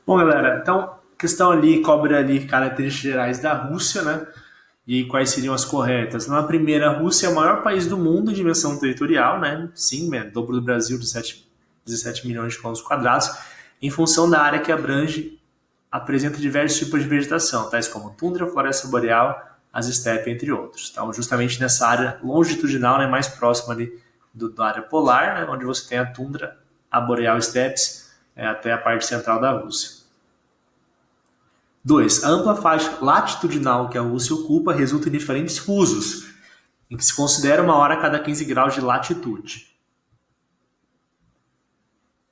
A: Bom, galera, então, questão ali, cobre ali características gerais da Rússia, né? E quais seriam as corretas? Na primeira, a Rússia é o maior país do mundo em dimensão territorial, né? Sim, é dobro do Brasil, de 17 milhões de quilômetros quadrados, em função da área que abrange, apresenta diversos tipos de vegetação, tais como tundra, floresta boreal, as estepes, entre outros. Então, justamente nessa área longitudinal, né, mais próxima ali da área polar, né, onde você tem a tundra, a boreal, estepes, até a parte central da Rússia. 2. A ampla faixa latitudinal que a Rússia ocupa resulta em diferentes fusos, em que se considera 1 hora a cada 15 graus de latitude.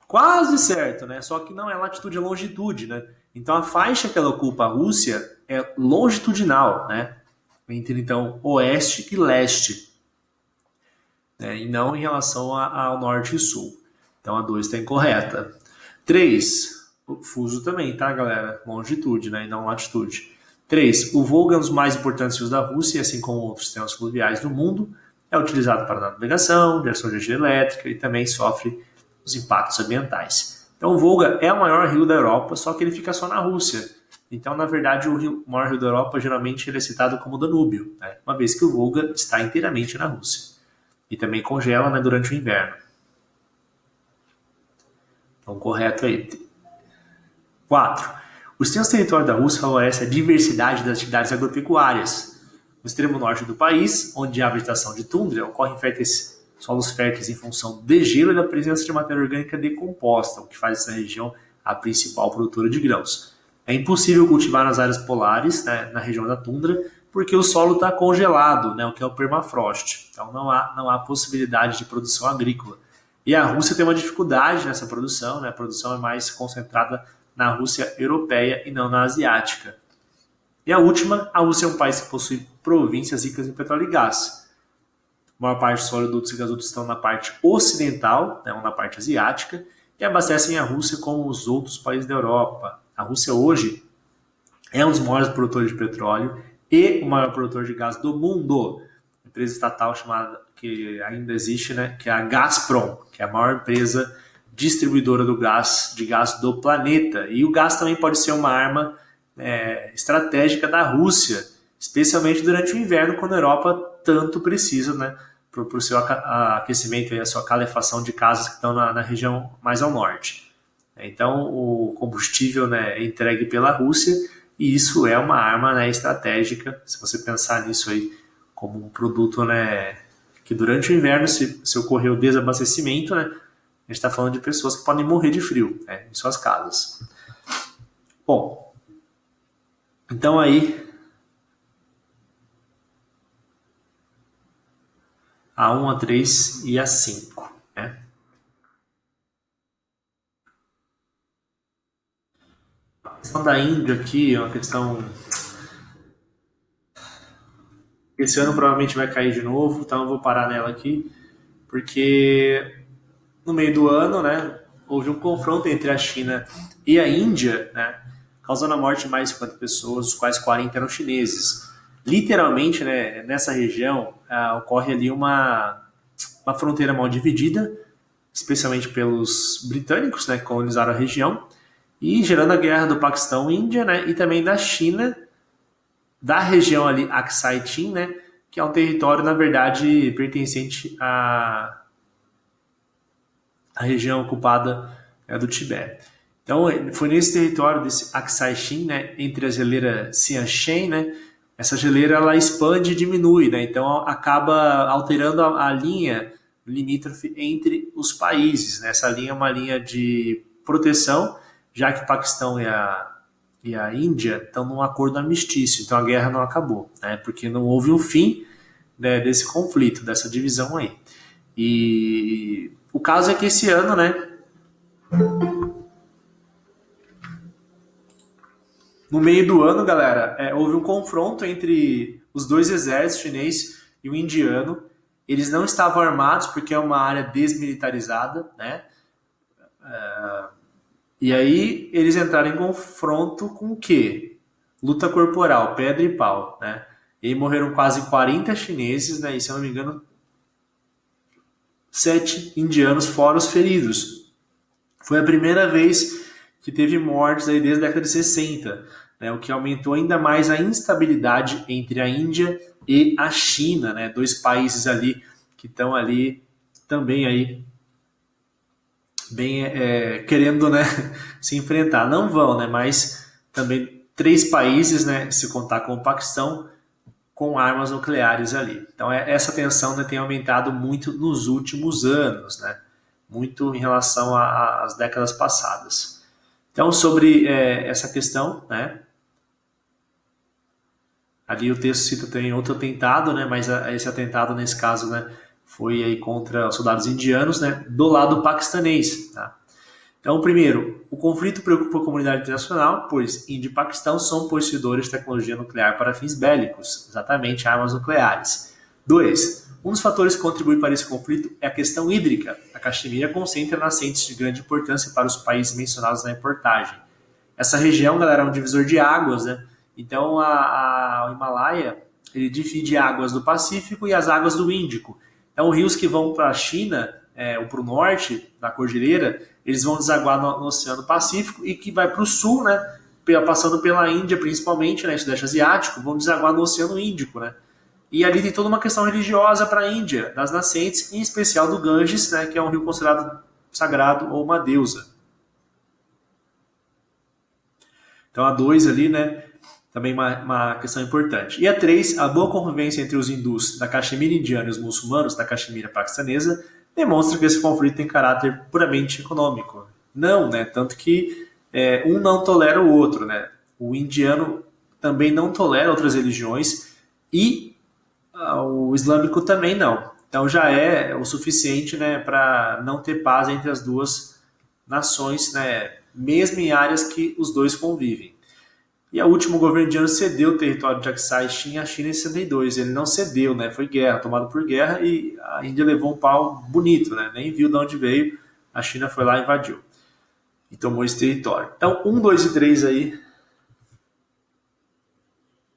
A: Quase certo, né? Só que não é latitude, é longitude, né? Então a faixa que ela ocupa a Rússia é longitudinal, né? Entre então oeste e leste, né? E não em relação ao norte e sul. Então a 2 está incorreta. 3. O fuso também, tá, galera? Longitude, né? E não latitude. 3. O Volga é um dos mais importantes rios da Rússia, assim como outros sistemas fluviais do mundo. É utilizado para navegação, geração de energia elétrica e também sofre os impactos ambientais. Então o Volga é o maior rio da Europa, só que ele fica só na Rússia. Então, na verdade, o maior rio da Europa geralmente ele é citado como Danúbio, né? Uma vez que o Volga está inteiramente na Rússia. E também congela, né, durante o inverno. Então, correto aí. 4. O extenso território da Rússia favorece a diversidade das atividades agropecuárias. No extremo norte do país, onde há vegetação de tundra, ocorrem solos férteis em função de gelo e da presença de matéria orgânica decomposta, o que faz essa região a principal produtora de grãos. É impossível cultivar nas áreas polares, né, na região da tundra, porque o solo está congelado, né, o que é o permafrost. Então não há possibilidade de produção agrícola. E a Rússia tem uma dificuldade nessa produção, né, a produção é mais concentrada na Rússia europeia e não na asiática. E a última, a Rússia é um país que possui províncias ricas em petróleo e gás. A maior parte dos oleodutos e gasodutos estão na parte ocidental, né, ou na parte asiática, e abastecem a Rússia como os outros países da Europa. A Rússia hoje é um dos maiores produtores de petróleo e o maior produtor de gás do mundo. Uma empresa estatal chamada, que ainda existe, né, que é a Gazprom, que é a maior empresa distribuidora de gás do planeta. E o gás também pode ser uma arma estratégica da Rússia, especialmente durante o inverno, quando a Europa tanto precisa, né, para o seu aquecimento e a sua calefação de casas que estão na região mais ao norte. Então, o combustível, né, é entregue pela Rússia e isso é uma arma, né, estratégica, se você pensar nisso aí como um produto, né, que durante o inverno, se ocorrer o desabastecimento, né, a gente está falando de pessoas que podem morrer de frio, né, em suas casas. Bom, então aí a 1, a 3 e a 5, né? A questão da Índia aqui é uma questão... Esse ano provavelmente vai cair de novo, então eu vou parar nela aqui, porque no meio do ano, né, houve um confronto entre a China e a Índia, né, causando a morte de mais de 50 pessoas, os quais 40 eram chineses. Literalmente, né, nessa região, ocorre ali uma fronteira mal dividida, especialmente pelos britânicos, né, que colonizaram a região, e gerando a guerra do Paquistão-Índia, né, e também da China, da região ali, Aksai Chin, né, que é um território, na verdade, pertencente à região ocupada do Tibete. Então, foi nesse território desse Aksai Chin, né, entre a geleira Siachen, né, essa geleira ela expande e diminui, né, então acaba alterando a linha limítrofe entre os países, né. Essa linha é uma linha de proteção, já que o Paquistão e a Índia estão num acordo armistício, então a guerra não acabou, né, porque não houve um fim, né, desse conflito, dessa divisão aí. E o caso é que esse ano, né, no meio do ano, galera, houve um confronto entre os dois exércitos, chinês e o indiano. Eles não estavam armados porque é uma área desmilitarizada, né? E aí eles entraram em confronto com o quê? Luta corporal, pedra e pau, né? E aí morreram quase 40 chineses, né? E se eu não me engano, 7 indianos fora os feridos. Foi a primeira vez que teve mortes aí desde a década de 60, né, o que aumentou ainda mais a instabilidade entre a Índia e a China, né, dois países ali que estão ali também aí bem querendo, né, se enfrentar. Não vão, né, mas também três países, né, se contar com o Paquistão, com armas nucleares ali. Então essa tensão, né, tem aumentado muito nos últimos anos, né, muito em relação às décadas passadas. Então sobre essa questão, né, ali o texto cita também outro atentado, né, mas esse atentado nesse caso, né, foi aí contra os soldados indianos, né, do lado paquistanês, tá? Então, primeiro, o conflito preocupa a comunidade internacional, pois Índia e Paquistão são possuidores de tecnologia nuclear para fins bélicos, exatamente armas nucleares. 2. Um dos fatores que contribui para esse conflito é a questão hídrica. A Caxemira concentra nascentes de grande importância para os países mencionados na reportagem. Essa região, galera, é um divisor de águas, né? Então, o Himalaia, ele divide águas do Pacífico e as águas do Índico. Então, rios que vão para a China, ou para o norte da cordilheira, eles vão desaguar no Oceano Pacífico, e que vai para o sul, né, passando pela Índia principalmente, né, Sudeste Asiático, vão desaguar no Oceano Índico, né. E ali tem toda uma questão religiosa para a Índia, das nascentes, em especial do Ganges, né, que é um rio considerado sagrado ou uma deusa. Então a 2 ali, né, também uma questão importante. E a 3, a boa convivência entre os hindus da Caxemira indiana e os muçulmanos da Caxemira paquistanesa demonstra que esse conflito tem caráter puramente econômico. Não, né? Tanto que um não tolera o outro, né? O indiano também não tolera outras religiões e o islâmico também não. Então já é o suficiente, né, para não ter paz entre as duas nações, né, mesmo em áreas que os dois convivem. E a último governo indiano cedeu o território de Aksai Chin à China em 62. Ele não cedeu, né? Foi guerra, tomado por guerra, e a Índia levou um pau bonito, né? Nem viu de onde veio. A China foi lá e invadiu. E tomou esse território. Então, 1, 2 e 3 aí.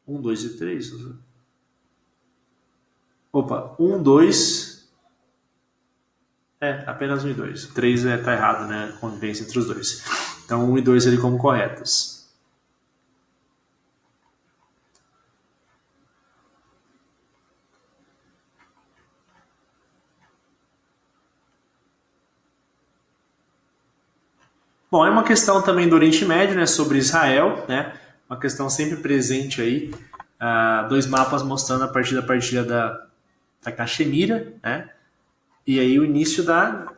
A: 1, 2 e 3. Opa, 1, 2. Apenas 1 e 2. 3 tá errado, né? Convivência entre os dois. Então, 1 e 2 ali como corretos. Bom, é uma questão também do Oriente Médio, né, sobre Israel, né, uma questão sempre presente aí, dois mapas mostrando a partir da partilha da Caxemira, né, e aí o início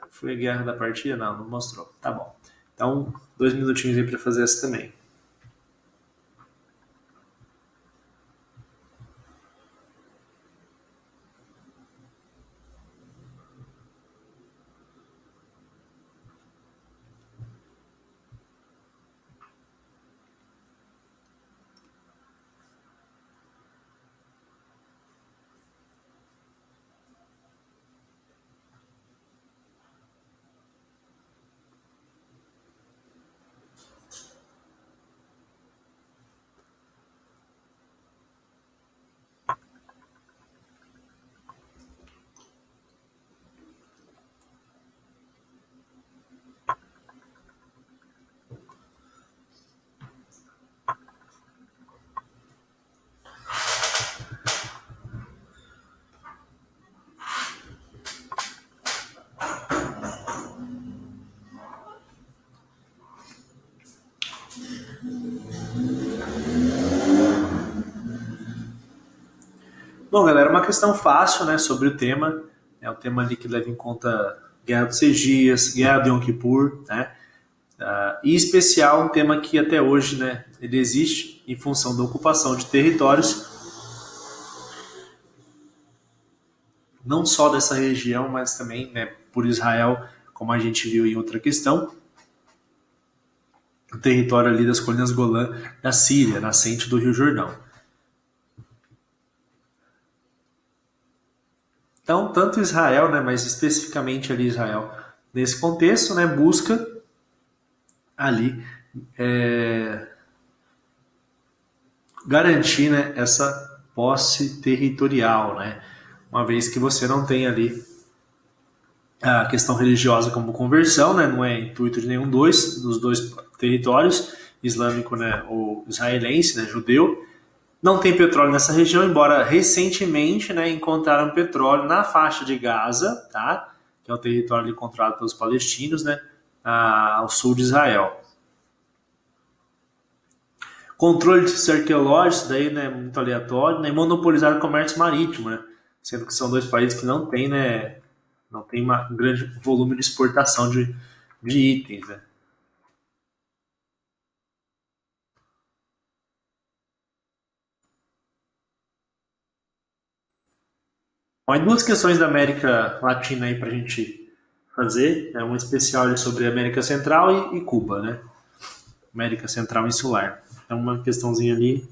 A: foi a guerra da partilha? Não mostrou, tá bom. Então, 2 minutinhos aí para fazer essa também. Bom, galera, uma questão fácil, né, sobre o tema. É o tema ali que leva em conta Guerra dos 6 Dias, Guerra de Yom Kippur, né? E em especial um tema que até hoje, né, ele existe em função da ocupação de territórios, não só dessa região, mas também, né, por Israel, como a gente viu em outra questão, o território ali das colinas Golã da Síria, nascente do Rio Jordão. Então, tanto Israel, né, mas especificamente ali Israel, nesse contexto, né, busca ali garantir, né, essa posse territorial, né, uma vez que você não tem ali a questão religiosa como conversão, né? Não é intuito de nenhum dos dois territórios, islâmico, né, ou israelense, né, judeu. Não tem petróleo nessa região, embora recentemente, né, encontraram petróleo na faixa de Gaza, tá? Que é o território ali controlado pelos palestinos, né, ao sul de Israel. Controle de arqueológico, daí, né, muito aleatório, né, e monopolizar o comércio marítimo, né, sendo que são dois países que não têm, né, não tem um grande volume de exportação de itens, né. Bom, aí duas questões da América Latina aí para a gente fazer, né, um especial ali sobre a América Central e Cuba, né, América Central Insular. Então, uma questãozinha ali.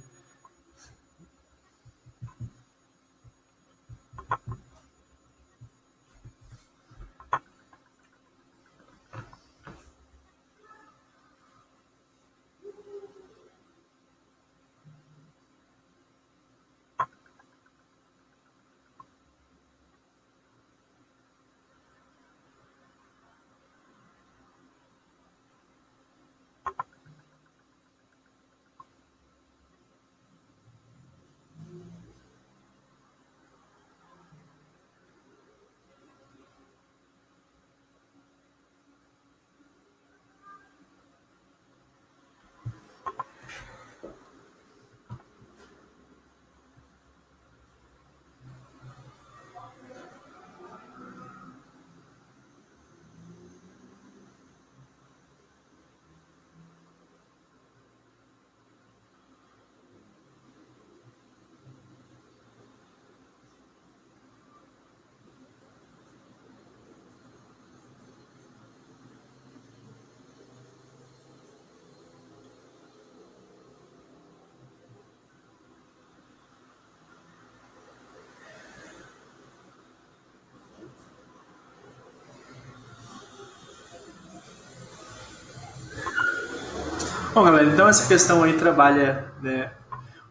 A: Bom, galera, então essa questão aí trabalha, né,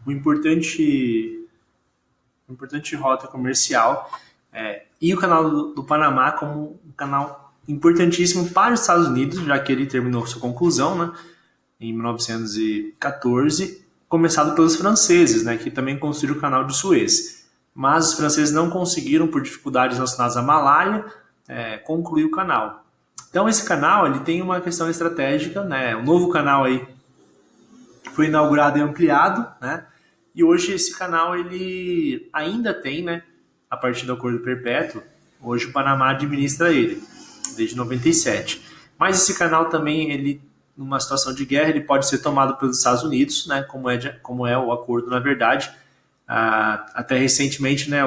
A: uma importante rota comercial, e o canal do Panamá como um canal importantíssimo para os Estados Unidos, já que ele terminou sua conclusão, né, em 1914, começado pelos franceses, né, que também construíram o canal de Suez. Mas os franceses não conseguiram, por dificuldades relacionadas à Malaya, concluir o canal. Então esse canal ele tem uma questão estratégica, né, um novo canal aí foi inaugurado e ampliado, né? E hoje esse canal ele ainda tem, né? A partir do acordo perpétuo, hoje o Panamá administra ele desde 97. Mas esse canal também ele numa situação de guerra ele pode ser tomado pelos Estados Unidos, né? Como é o acordo na verdade. Até recentemente, né?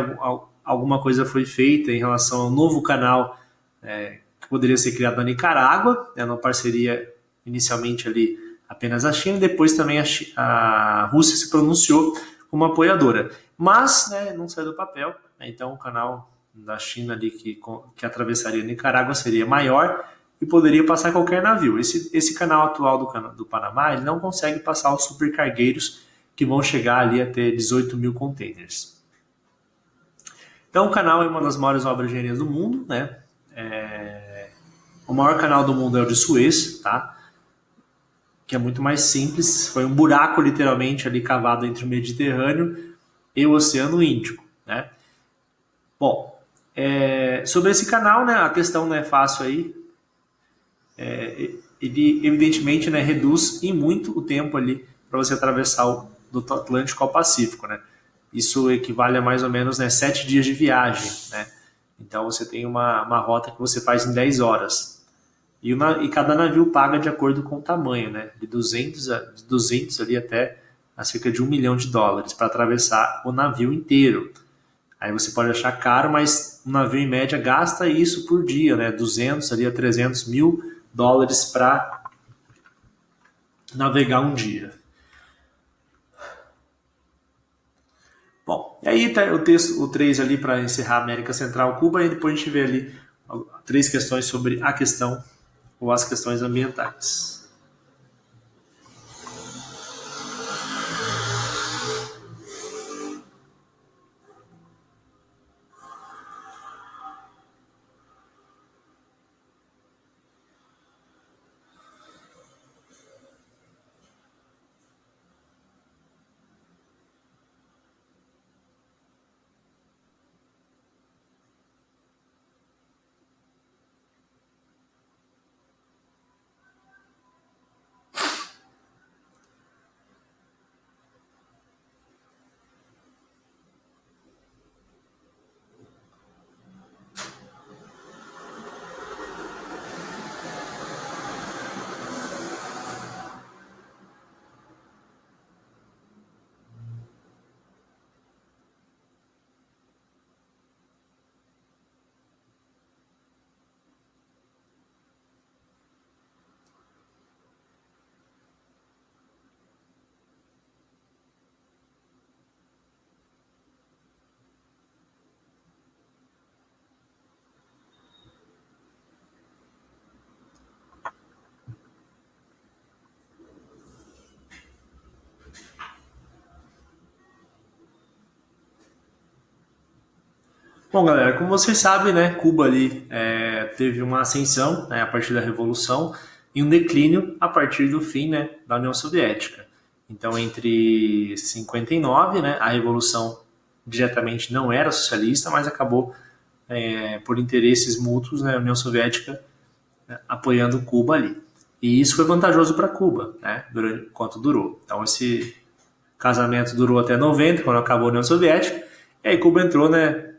A: Alguma coisa foi feita em relação ao novo canal que poderia ser criado na Nicarágua, né, numa parceria inicialmente ali apenas a China, e depois também a Rússia se pronunciou como apoiadora. Mas, né, não saiu do papel, né, então o canal da China ali que atravessaria a Nicarágua seria maior e poderia passar qualquer navio. Esse canal atual do Panamá ele não consegue passar os supercargueiros que vão chegar ali até 18 mil containers. Então o canal é uma das maiores obras de engenharia do mundo, né? O maior canal do mundo é o de Suez, tá? Que é muito mais simples. Foi um buraco, literalmente, ali cavado entre o Mediterrâneo e o Oceano Índico, né? Bom, sobre esse canal, né, a questão não é fácil aí. Ele, evidentemente, né, reduz em muito o tempo ali para você atravessar do Atlântico ao Pacífico, né? Isso equivale a mais ou menos, né, 7 dias de viagem, né? Então você tem uma rota que você faz em 10 horas. E cada navio paga de acordo com o tamanho, né? De 200 ali até a cerca de US$ 1 milhão para atravessar o navio inteiro. Aí você pode achar caro, mas um navio em média gasta isso por dia, né? 200 ali a 300 mil dólares para navegar um dia. Bom, e aí tá o 3 ali para encerrar América Central, Cuba, e depois a gente vê ali 3 questões sobre a questão ou as questões ambientais. Bom, galera, como vocês sabem, né, Cuba ali teve uma ascensão, né, a partir da Revolução e um declínio a partir do fim, né, da União Soviética. Então, entre 59, né, a Revolução diretamente não era socialista, mas acabou, por interesses mútuos, né, a União Soviética apoiando Cuba ali. E isso foi vantajoso para Cuba, né, durante enquanto durou. Então, esse casamento durou até 90, quando acabou a União Soviética, e aí Cuba entrou, né,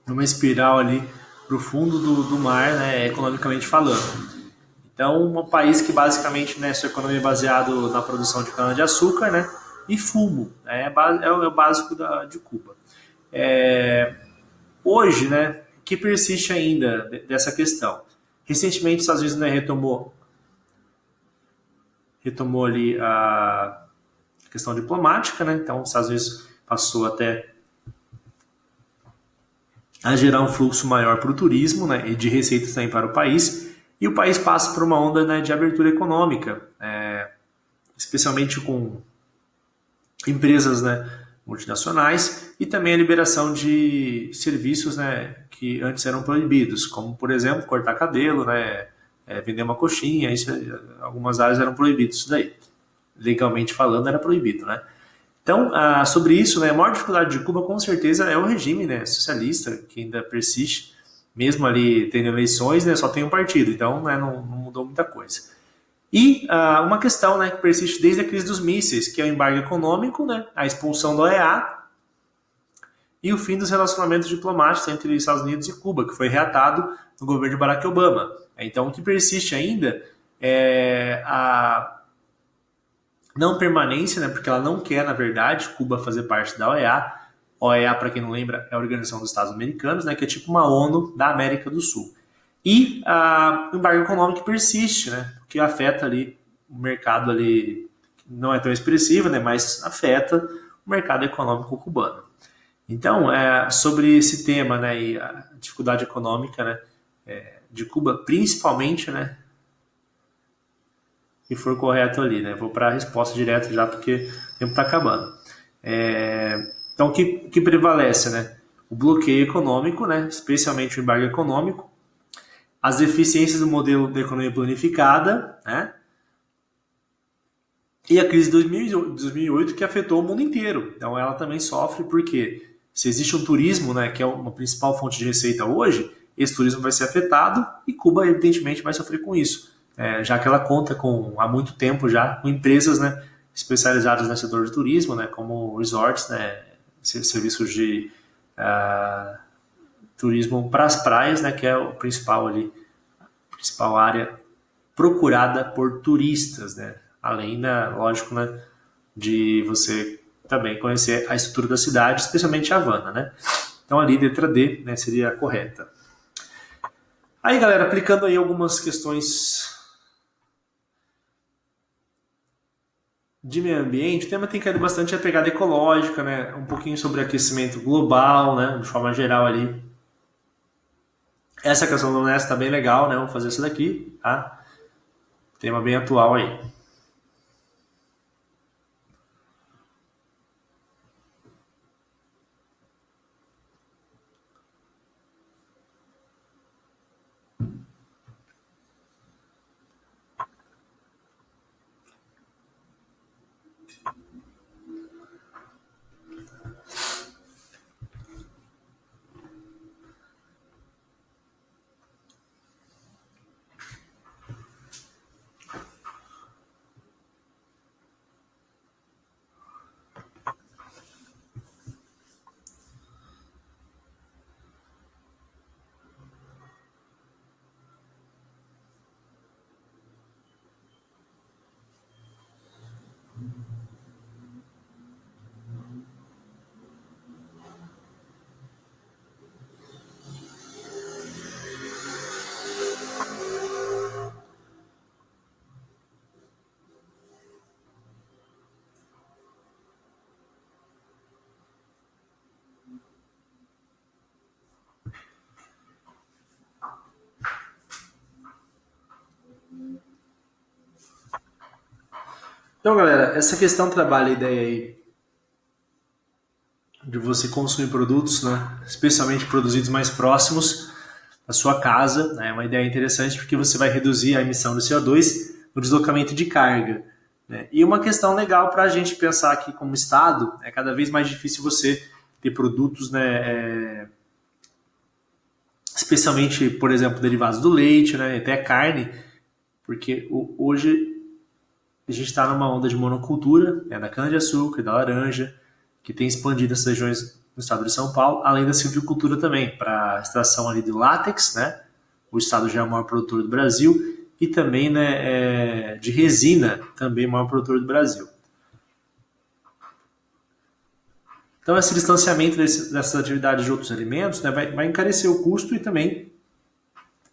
A: numa espiral ali para o fundo do mar, né, economicamente falando. Então, um país que basicamente, né, sua economia é baseado na produção de cana-de-açúcar, né, e fumo, né, é o básico de Cuba. Hoje, né, que persiste ainda dessa questão? Recentemente, os Estados Unidos, né, retomou ali a questão diplomática, né, então os Estados Unidos passou até a gerar um fluxo maior para o turismo, né, e de receitas também para o país, e o país passa por uma onda, né, de abertura econômica, especialmente com empresas, né, multinacionais, e também a liberação de serviços, né, que antes eram proibidos, como, por exemplo, cortar cabelo, né, vender uma coxinha, isso, algumas áreas eram proibidos, isso daí. Legalmente falando, era proibido, né? Então, sobre isso, né, a maior dificuldade de Cuba, com certeza, é o regime, né, socialista, que ainda persiste, mesmo ali tendo eleições, né, só tem um partido, então, né, não mudou muita coisa. E uma questão, né, que persiste desde a crise dos mísseis, que é o embargo econômico, né, a expulsão da OEA e o fim dos relacionamentos diplomáticos entre Estados Unidos e Cuba, que foi reatado no governo de Barack Obama. Então, o que persiste ainda é a não permanência, né, porque ela não quer, na verdade, Cuba fazer parte da OEA. A OEA, para quem não lembra, é a Organização dos Estados Americanos, né, que é tipo uma ONU da América do Sul. E o embargo econômico persiste, né, que afeta ali o mercado ali, não é tão expressivo, né, mas afeta o mercado econômico cubano. Então, sobre esse tema, né, e a dificuldade econômica, né, de Cuba, principalmente, né, que for correto ali, né? Vou para a resposta direta já porque o tempo está acabando. Então, o que prevalece, né? O bloqueio econômico, né? Especialmente o embargo econômico, as deficiências do modelo da economia planificada, né? E a crise de 2008 que afetou o mundo inteiro. Então, ela também sofre porque se existe um turismo, né, que é uma principal fonte de receita hoje, esse turismo vai ser afetado e Cuba, evidentemente, vai sofrer com isso. Já que ela conta há muito tempo já com empresas, né, especializadas no setor de turismo, né, como resorts, né, serviços de turismo para as praias, né, que é o principal ali, a principal área procurada por turistas, né, além lógico, né, de você também conhecer a estrutura da cidade, especialmente a Havana, né. Então ali letra D, né, seria a correta. Aí, galera, aplicando aí algumas questões de meio ambiente, o tema tem caído bastante a pegada ecológica, né? Um pouquinho sobre aquecimento global, né? De forma geral ali. Essa questão do Unesco tá bem legal, né? Vamos fazer isso daqui, tá? Tema bem atual aí. Então, galera, essa questão trabalha a ideia aí você consumir produtos, né, especialmente produzidos mais próximos da sua casa. É uma ideia interessante porque você vai reduzir a emissão do CO2 no deslocamento de carga. Né? E uma questão legal para a gente pensar aqui como Estado, é cada vez mais difícil você ter produtos, né, especialmente, por exemplo, derivados do leite, né, até carne, porque hoje a gente está numa onda de monocultura, né, da cana-de-açúcar, da laranja, que tem expandido essas regiões no estado de São Paulo, além da silvicultura também, para a extração ali do látex, né? O estado já é o maior produtor do Brasil, e também, né, de resina, também o maior produtor do Brasil. Então, esse distanciamento dessas atividades de outros alimentos, né, vai encarecer o custo e também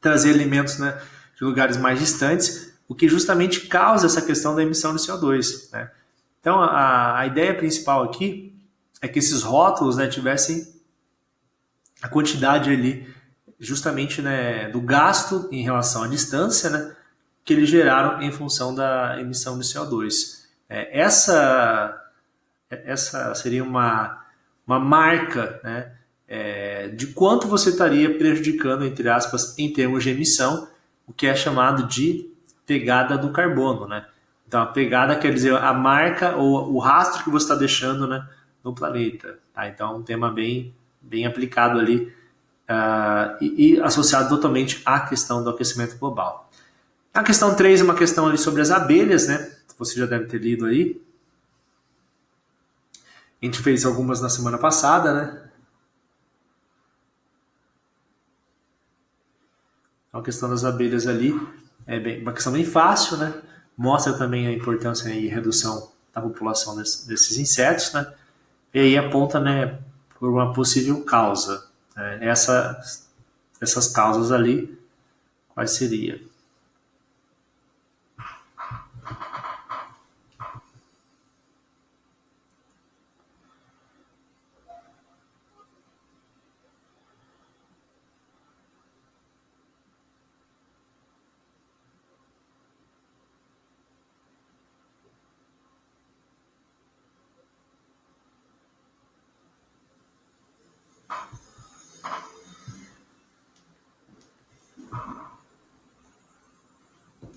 A: trazer alimentos, né, de lugares mais distantes, o que justamente causa essa questão da emissão de CO2. Né? Então, a ideia principal aqui é que esses rótulos, né, tivessem a quantidade ali, justamente, né, do gasto em relação à distância, né, que eles geraram em função da emissão de CO2. Essa seria uma marca, né, de quanto você estaria prejudicando, entre aspas, em termos de emissão, o que é chamado de pegada do carbono. Né? Então, a pegada quer dizer a marca ou o rastro que você está deixando, né, no planeta. Tá? Então, é um tema bem aplicado ali e associado totalmente à questão do aquecimento global. A questão 3 é uma questão ali sobre as abelhas, né? Você já deve ter lido aí. A gente fez algumas na semana passada, né? A questão das abelhas ali é uma questão bem fácil, né? Mostra também a importância e redução da população desses insetos, né? E aí aponta, né, por uma possível causa. Essas causas ali, quais seria?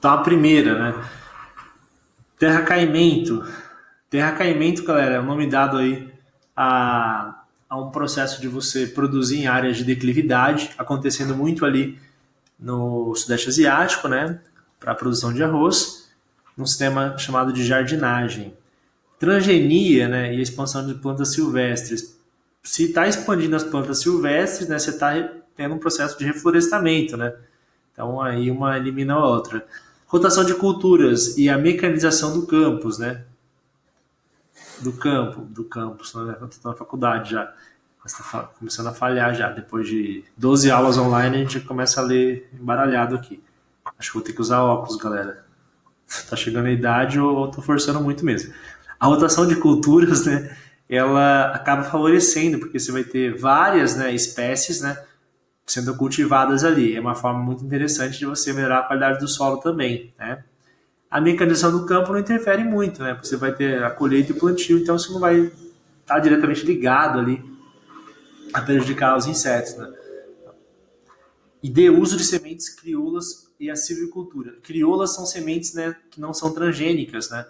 A: Então, a primeira, né? Terracaimento. Terracaimento, galera, é o nome dado aí a um processo de você produzir em áreas de declividade, acontecendo muito ali no Sudeste Asiático, né? Para a produção de arroz, num sistema chamado de jardinagem. Transgenia, né? E a expansão de plantas silvestres. Se está expandindo as plantas silvestres, né? Você está tendo um processo de reflorestamento, né? Então, aí uma elimina a outra. Rotação de culturas e a mecanização do campus, né? Do campus, né? Eu estou na faculdade já. Está começando a falhar já. Depois de 12 aulas online, a gente começa a ler embaralhado aqui. Acho que vou ter que usar óculos, galera. Tá chegando a idade ou tô forçando muito mesmo. A rotação de culturas, né? Ela acaba favorecendo, porque você vai ter várias, né, espécies, né, sendo cultivadas ali. É uma forma muito interessante de você melhorar a qualidade do solo também, né? A mecanização do campo não interfere muito, né? Porque você vai ter a colheita e o plantio, então você não vai estar diretamente ligado ali a prejudicar os insetos, né? E de uso de sementes crioulas e a silvicultura. Crioulas são sementes, né, que não são transgênicas, né?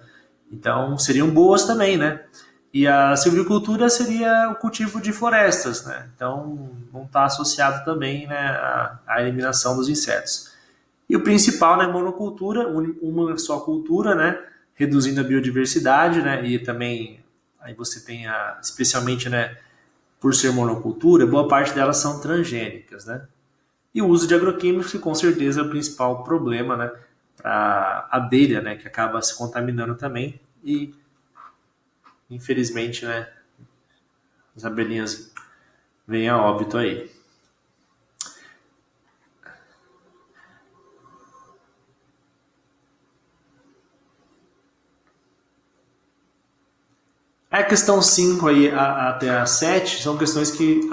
A: Então seriam boas também, né? E a silvicultura seria o cultivo de florestas, né? Então não está associado também, né, à eliminação dos insetos. E o principal, né, monocultura, uma só cultura, né, reduzindo a biodiversidade, né, e também aí você tem especialmente, né, por ser monocultura, boa parte delas são transgênicas, né? E o uso de agroquímicos, que com certeza é o principal problema, né, para a abelha, né, que acaba se contaminando também e infelizmente, né, as abelhinhas vêm a óbito aí. A questão 5 aí até a 7 são questões que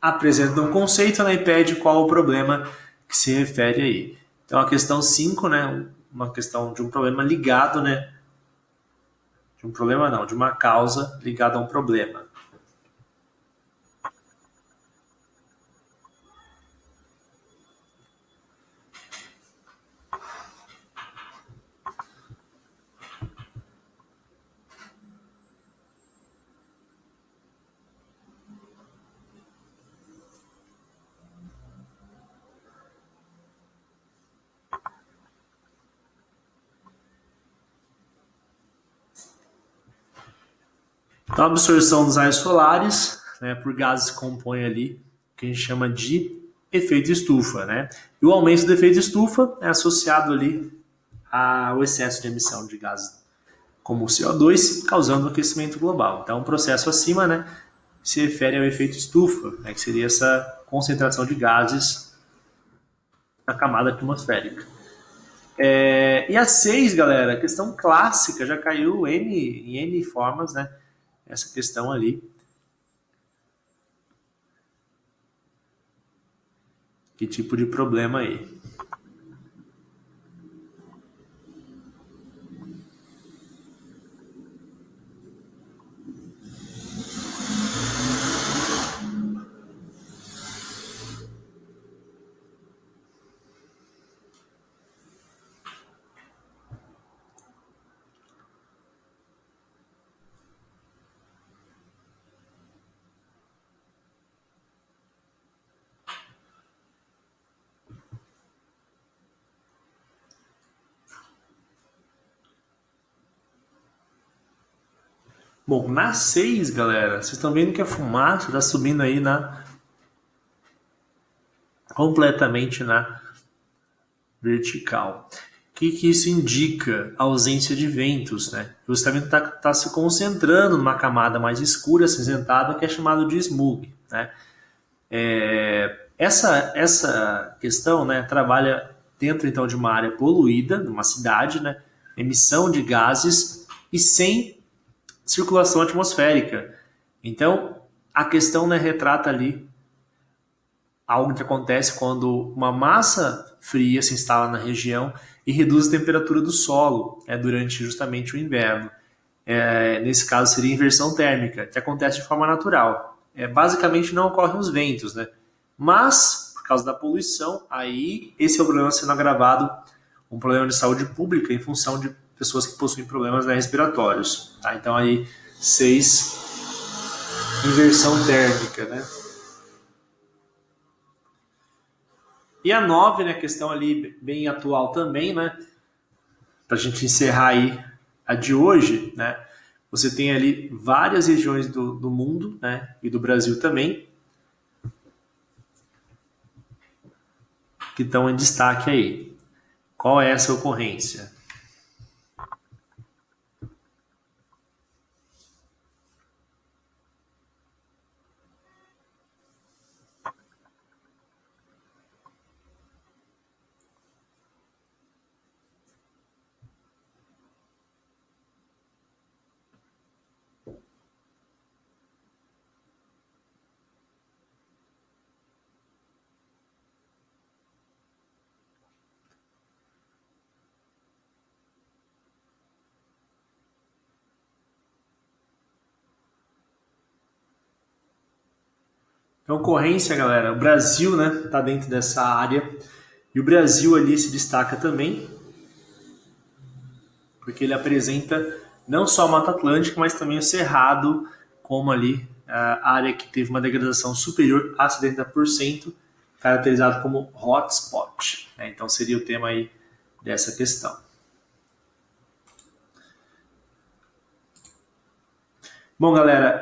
A: apresentam um conceito, né, e pede qual o problema que se refere aí. Então a questão 5, né, uma questão de um problema ligado, né, de um problema não, de uma causa ligada a um problema. Então, a absorção dos raios solares, né, por gases que compõem ali, que a gente chama de efeito estufa, né? E o aumento do efeito estufa é associado ali ao excesso de emissão de gases como o CO2, causando aquecimento global. Então, o processo acima, né, se refere ao efeito estufa, né, que seria essa concentração de gases na camada atmosférica. E a 6, galera, questão clássica, já caiu em N formas, né? Essa questão ali. Que tipo de problema aí? Bom, na 6, galera, vocês estão vendo que a fumaça está subindo aí completamente na vertical. O que isso indica? A ausência de ventos, né? Justamente está se concentrando numa camada mais escura, acinzentada, que é chamada de smog, né? Essa questão, né, trabalha dentro então de uma área poluída, numa cidade, né? Emissão de gases e sem circulação atmosférica. Então, a questão, né, retrata ali algo que acontece quando uma massa fria se instala na região e reduz a temperatura do solo durante justamente o inverno. Nesse caso, seria inversão térmica, que acontece de forma natural. Basicamente, não ocorrem os ventos, né? Mas, por causa da poluição, aí esse é o problema sendo agravado, um problema de saúde pública em função de pessoas que possuem problemas, né, respiratórios. Tá? Então, aí, 6, inversão térmica, né? E a 9, né, questão ali bem atual também, né? Para a gente encerrar aí a de hoje, né? Você tem ali várias regiões do mundo, né, e do Brasil também, que estão em destaque aí. Qual é essa ocorrência? Então, ocorrência, galera, o Brasil, né, está dentro dessa área, e o Brasil ali se destaca também, porque ele apresenta não só a Mata Atlântica, mas também o Cerrado, como ali a área que teve uma degradação superior a 70%, caracterizado como hotspot. Então, seria o tema aí dessa questão. Bom, galera,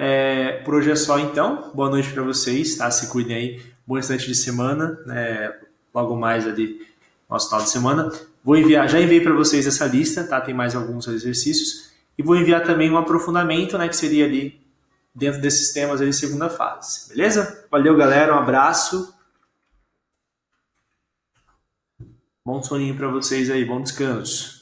A: por hoje é só então. Boa noite para vocês, tá? Se cuidem aí. Bom restante de semana, logo mais ali, nosso final de semana. Já enviei para vocês essa lista, tá? Tem mais alguns exercícios. E vou enviar também um aprofundamento, né? Que seria ali, dentro desses temas ali, segunda fase. Beleza? Valeu, galera. Um abraço. Bom soninho para vocês aí. Bom descanso.